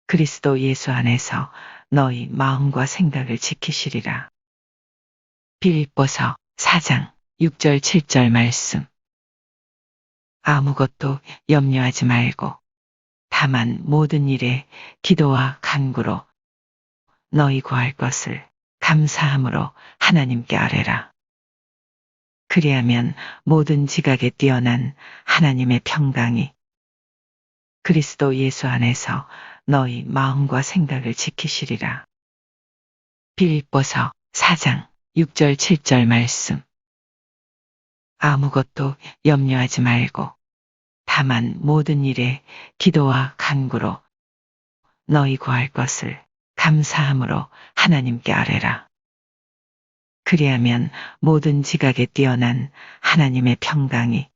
그리스도 예수 안에서 너희 마음과 생각을 지키시리라. 빌립보서 4장 6절 7절 말씀. 아무것도 염려하지 말고 다만 모든 일에 기도와 간구로 너희 구할 것을 감사함으로 하나님께 아뢰라. 그리하면 모든 지각에 뛰어난 하나님의 평강이 그리스도 예수 안에서 너희 마음과 생각을 지키시리라. 빌립보서 4장 6절 7절 말씀. 아무것도 염려하지 말고 다만 모든 일에 기도와 간구로 너희 구할 것을 감사함으로 하나님께 아뢰라. 그리하면 모든 지각에 뛰어난 하나님의 평강이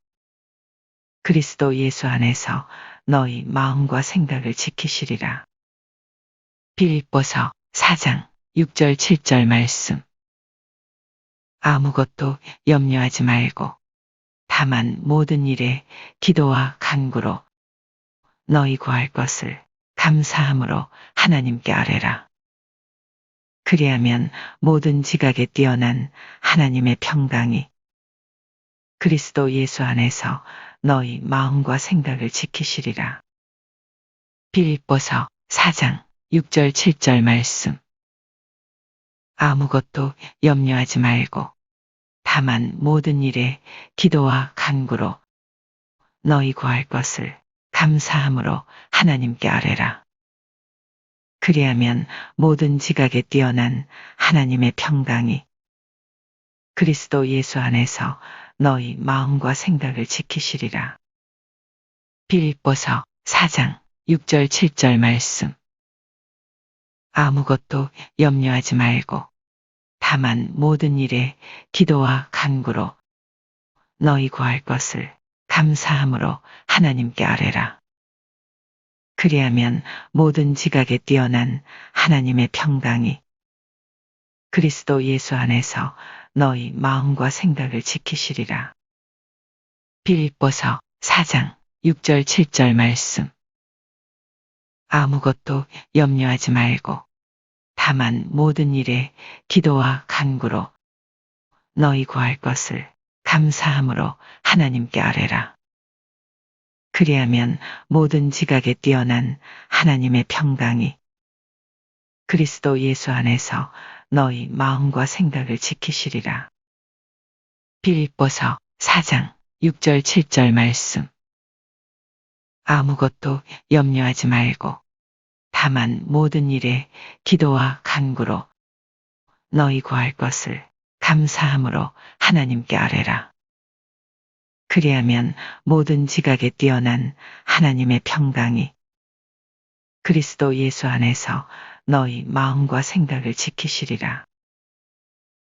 그리스도 예수 안에서 너희 마음과 생각을 지키시리라. 빌립보서 4장 6절 7절 말씀. 아무것도 염려하지 말고 다만 모든 일에 기도와 간구로 너희 구할 것을 감사함으로 하나님께 아뢰라. 그리하면 모든 지각에 뛰어난 하나님의 평강이 그리스도 예수 안에서 너희 마음과 생각을 지키시리라. 빌립보서 4장 6절 7절 말씀. 아무것도 염려하지 말고 다만 모든 일에 기도와 간구로 너희 구할 것을 감사함으로 하나님께 아뢰라. 그리하면 모든 지각에 뛰어난 하나님의 평강이 그리스도 예수 안에서 너희 마음과 생각을 지키시리라. 빌립보서 4장 6절 7절 말씀. 아무것도 염려하지 말고 다만 모든 일에 기도와 간구로 너희 구할 것을 감사함으로 하나님께 아뢰라. 그리하면 모든 지각에 뛰어난 하나님의 평강이 그리스도 예수 안에서 너희 마음과 생각을 지키시리라. 빌립보서 4장 6절 7절 말씀. 아무것도 염려하지 말고 다만 모든 일에 기도와 간구로 너희 구할 것을 감사함으로 하나님께 아뢰라. 그리하면 모든 지각에 뛰어난 하나님의 평강이 그리스도 예수 안에서 너희 마음과 생각을 지키시리라. 빌립보서 4장 6절 7절 말씀. 아무것도 염려하지 말고 다만 모든 일에 기도와 간구로 너희 구할 것을 감사함으로 하나님께 아뢰라. 그리하면 모든 지각에 뛰어난 하나님의 평강이 그리스도 예수 안에서 너희 마음과 생각을 지키시리라.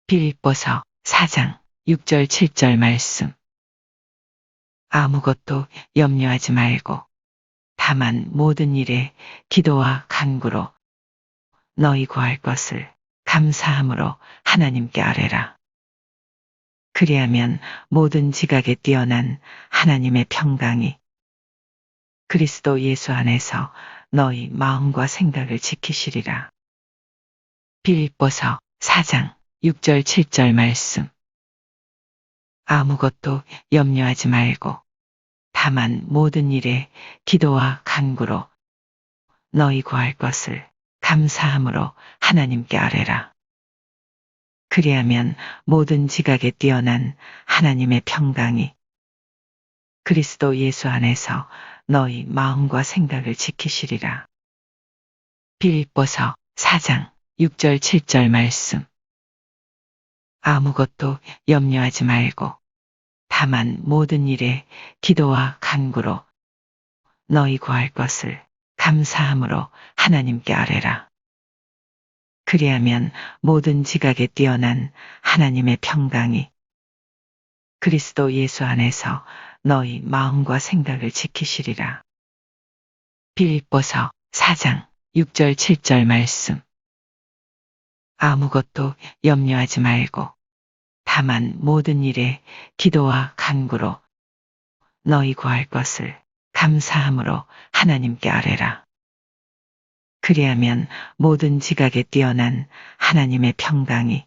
빌립보서 4장 6절 7절 말씀. 아무것도 염려하지 말고 다만 모든 일에 기도와 간구로 너희 구할 것을 감사함으로 하나님께 아뢰라. 그리하면 모든 지각에 뛰어난 하나님의 평강이 그리스도 예수 안에서 너희 마음과 생각을 지키시리라. 빌립보서 4장 6절 7절 말씀. 아무것도 염려하지 말고 다만 모든 일에 기도와 간구로 너희 구할 것을 감사함으로 하나님께 아뢰라. 그리하면 모든 지각에 뛰어난 하나님의 평강이 그리스도 예수 안에서 너희 마음과 생각을 지키시리라. 빌립보서 4장 6절 7절 말씀. 아무것도 염려하지 말고 다만 모든 일에 기도와 간구로 너희 구할 것을 감사함으로 하나님께 아뢰라. 그리하면 모든 지각에 뛰어난 하나님의 평강이 그리스도 예수 안에서 너희 마음과 생각을 지키시리라. 빌립보서 4장 6절 7절 말씀. 아무것도 염려하지 말고 다만 모든 일에 기도와 간구로 너희 구할 것을 감사함으로 하나님께 아뢰라. 그리하면 모든 지각에 뛰어난 하나님의 평강이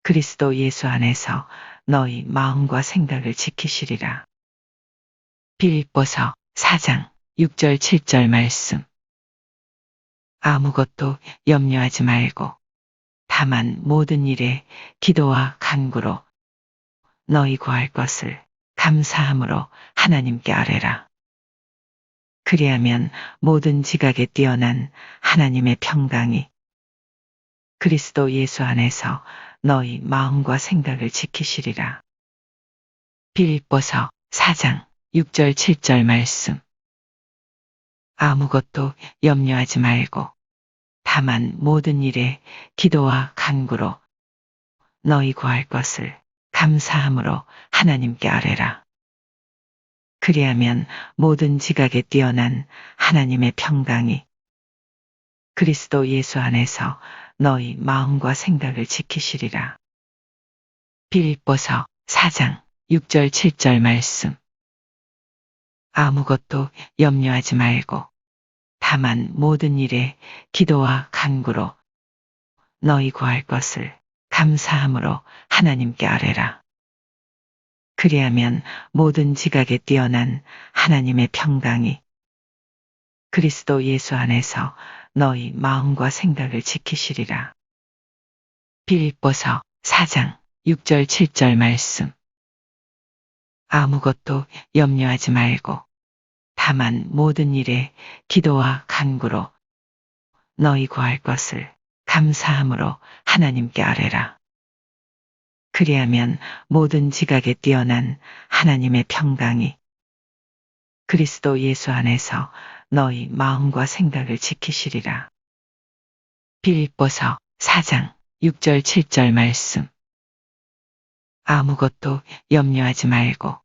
그리스도 예수 안에서 너희 마음과 생각을 지키시리라. 빌립보서 4장 6절 7절 말씀. 아무것도 염려하지 말고 다만 모든 일에 기도와 간구로 너희 구할 것을 감사함으로 하나님께 아뢰라. 그리하면 모든 지각에 뛰어난 하나님의 평강이 그리스도 예수 안에서 너희 마음과 생각을 지키시리라. 빌립보서 4장 6절 7절 말씀. 아무것도 염려하지 말고 다만 모든 일에 기도와 간구로 너희 구할 것을 감사함으로 하나님께 아뢰라. 그리하면 모든 지각에 뛰어난 하나님의 평강이 그리스도 예수 안에서 너희 마음과 생각을 지키시리라. 빌립보서 4장 6절 7절 말씀. 아무것도 염려하지 말고 다만 모든 일에 기도와 간구로 너희 구할 것을 감사함으로 하나님께 아뢰라. 그리하면 모든 지각에 뛰어난 하나님의 평강이 그리스도 예수 안에서 너희 마음과 생각을 지키시리라. 빌립보서 4장 6절 7절 말씀. 아무것도 염려하지 말고 다만 모든 일에 기도와 간구로 너희 구할 것을 감사함으로 하나님께 아뢰라. 그리하면 모든 지각에 뛰어난 하나님의 평강이 그리스도 예수 안에서 너희 마음과 생각을 지키시리라. 빌립보서 4장 6절 7절 말씀. 아무것도 염려하지 말고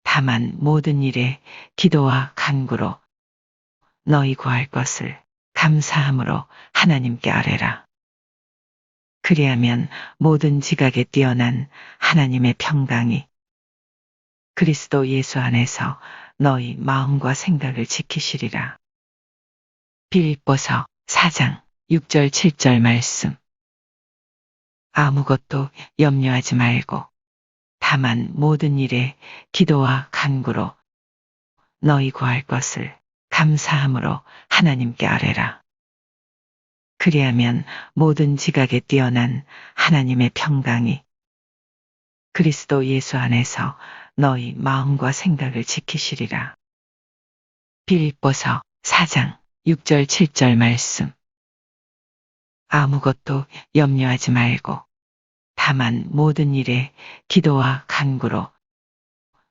다만 모든 일에 기도와 간구로 너희 구할 것을 감사함으로 하나님께 아뢰라. 그리하면 모든 지각에 뛰어난 하나님의 평강이 그리스도 예수 안에서 너희 마음과 생각을 지키시리라. 빌립보서 4장 6절 7절 말씀. 아무것도 염려하지 말고 다만 모든 일에 기도와 간구로 너희 구할 것을 감사함으로 하나님께 아뢰라. 그리하면 모든 지각에 뛰어난 하나님의 평강이 그리스도 예수 안에서 너희 마음과 생각을 지키시리라. 빌립보서 4장 6절 7절 말씀. 아무것도 염려하지 말고 다만 모든 일에 기도와 간구로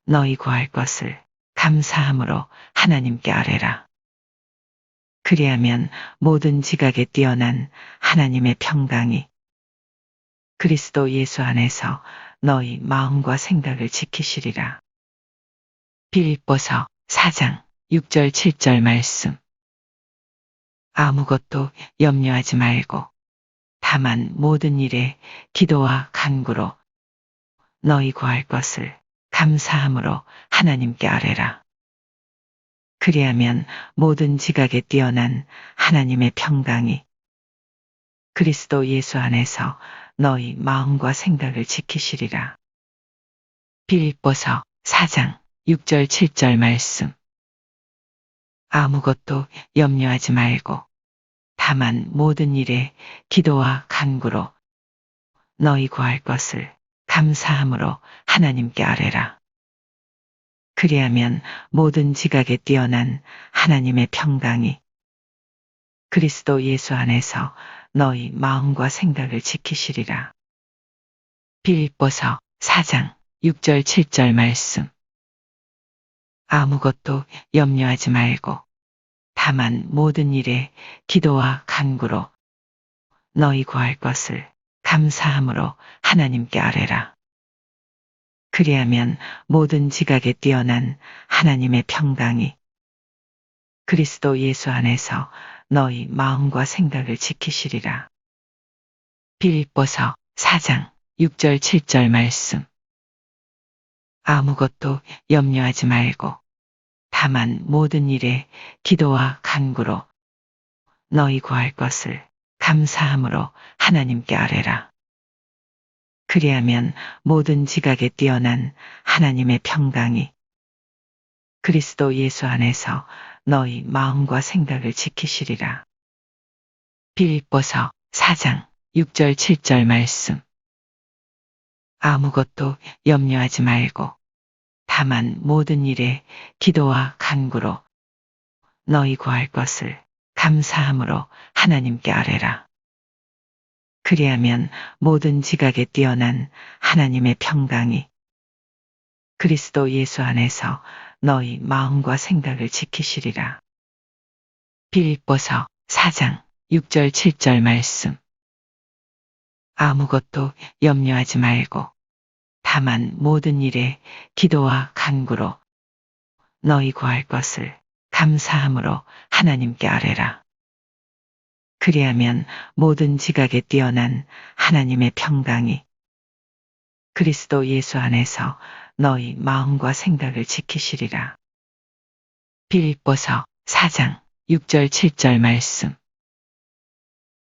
너희 구할 것을 감사함으로 하나님께 아뢰라. 그리하면 모든 지각에 뛰어난 하나님의 평강이 그리스도 예수 안에서 너희 마음과 생각을 지키시리라. 빌립보서 4장 6절 7절 말씀. 아무것도 염려하지 말고 다만 모든 일에 기도와 간구로 너희 구할 것을 감사함으로 하나님께 아뢰라. 그리하면 모든 지각에 뛰어난 하나님의 평강이 그리스도 예수 안에서 너희 마음과 생각을 지키시리라. 빌립보서 4장 6절 7절 말씀. 아무것도 염려하지 말고 다만 모든 일에 기도와 간구로 너희 구할 것을 감사함으로 하나님께 아뢰라. 그리하면 모든 지각에 뛰어난 하나님의 평강이 그리스도 예수 안에서 너희 마음과 생각을 지키시리라. 빌립보서 4장 6절 7절 말씀. 아무것도 염려하지 말고 다만 모든 일에 기도와 간구로 너희 구할 것을 감사함으로 하나님께 아뢰라. 그리하면 모든 지각에 뛰어난 하나님의 평강이 그리스도 예수 안에서 너희 마음과 생각을 지키시리라. 빌립보서 4장 6절 7절 말씀. 아무것도 염려하지 말고 다만 모든 일에 기도와 간구로 너희 구할 것을 감사함으로 하나님께 아뢰라. 그리하면 모든 지각에 뛰어난 하나님의 평강이 그리스도 예수 안에서 너희 마음과 생각을 지키시리라. 빌립보서 4장 6절 7절 말씀. 아무것도 염려하지 말고 다만 모든 일에 기도와 간구로 너희 구할 것을 감사함으로 하나님께 아뢰라. 그리하면 모든 지각에 뛰어난 하나님의 평강이 그리스도 예수 안에서 너희 마음과 생각을 지키시리라. 빌립보서 4장 6절 7절 말씀. 아무것도 염려하지 말고 다만 모든 일에 기도와 간구로 너희 구할 것을 감사함으로 하나님께 아뢰라. 그리하면 모든 지각에 뛰어난 하나님의 평강이 그리스도 예수 안에서 너희 마음과 생각을 지키시리라. 빌립보서 4장 6절 7절 말씀.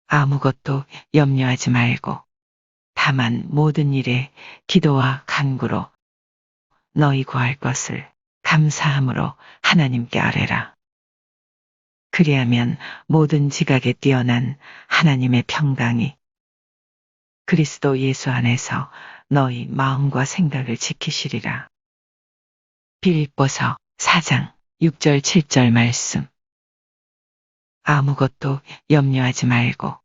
아무것도 염려하지 말고 다만 모든 일에 기도와 간구로 너희 구할 것을 감사함으로 하나님께 아뢰라. 그리하면 모든 지각에 뛰어난 하나님의 평강이 그리스도 예수 안에서 너희 마음과 생각을 지키시리라. 빌립보서 4장 6절 7절 말씀. 아무것도 염려하지 말고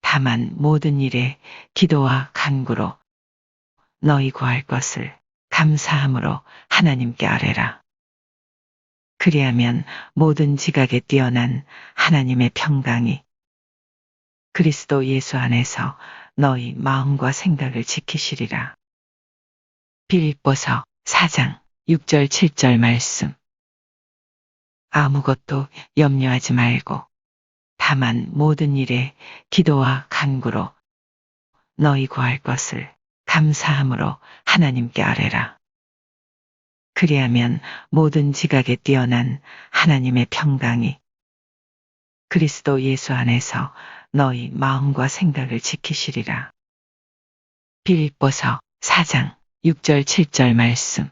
다만 모든 일에 기도와 간구로 너희 구할 것을 감사함으로 하나님께 아뢰라. 그리하면 모든 지각에 뛰어난 하나님의 평강이 그리스도 예수 안에서 너희 마음과 생각을 지키시리라. 빌립보서 4장 6절 7절 말씀. 아무것도 염려하지 말고 다만 모든 일에 기도와 간구로 너희 구할 것을 감사함으로 하나님께 아뢰라. 그리하면 모든 지각에 뛰어난 하나님의 평강이 그리스도 예수 안에서 너희 마음과 생각을 지키시리라. 빌립보서 4장 6절 7절 말씀.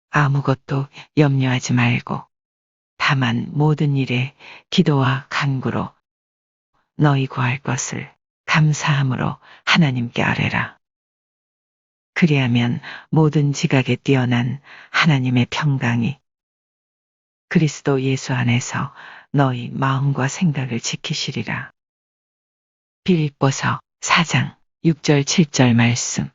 아무것도 염려하지 말고 다만 모든 일에 기도와 간구로 너희 구할 것을 감사함으로 하나님께 아뢰라. 그리하면 모든 지각에 뛰어난 하나님의 평강이 그리스도 예수 안에서 너희 마음과 생각을 지키시리라. 빌립보서 4장 6절 7절 말씀.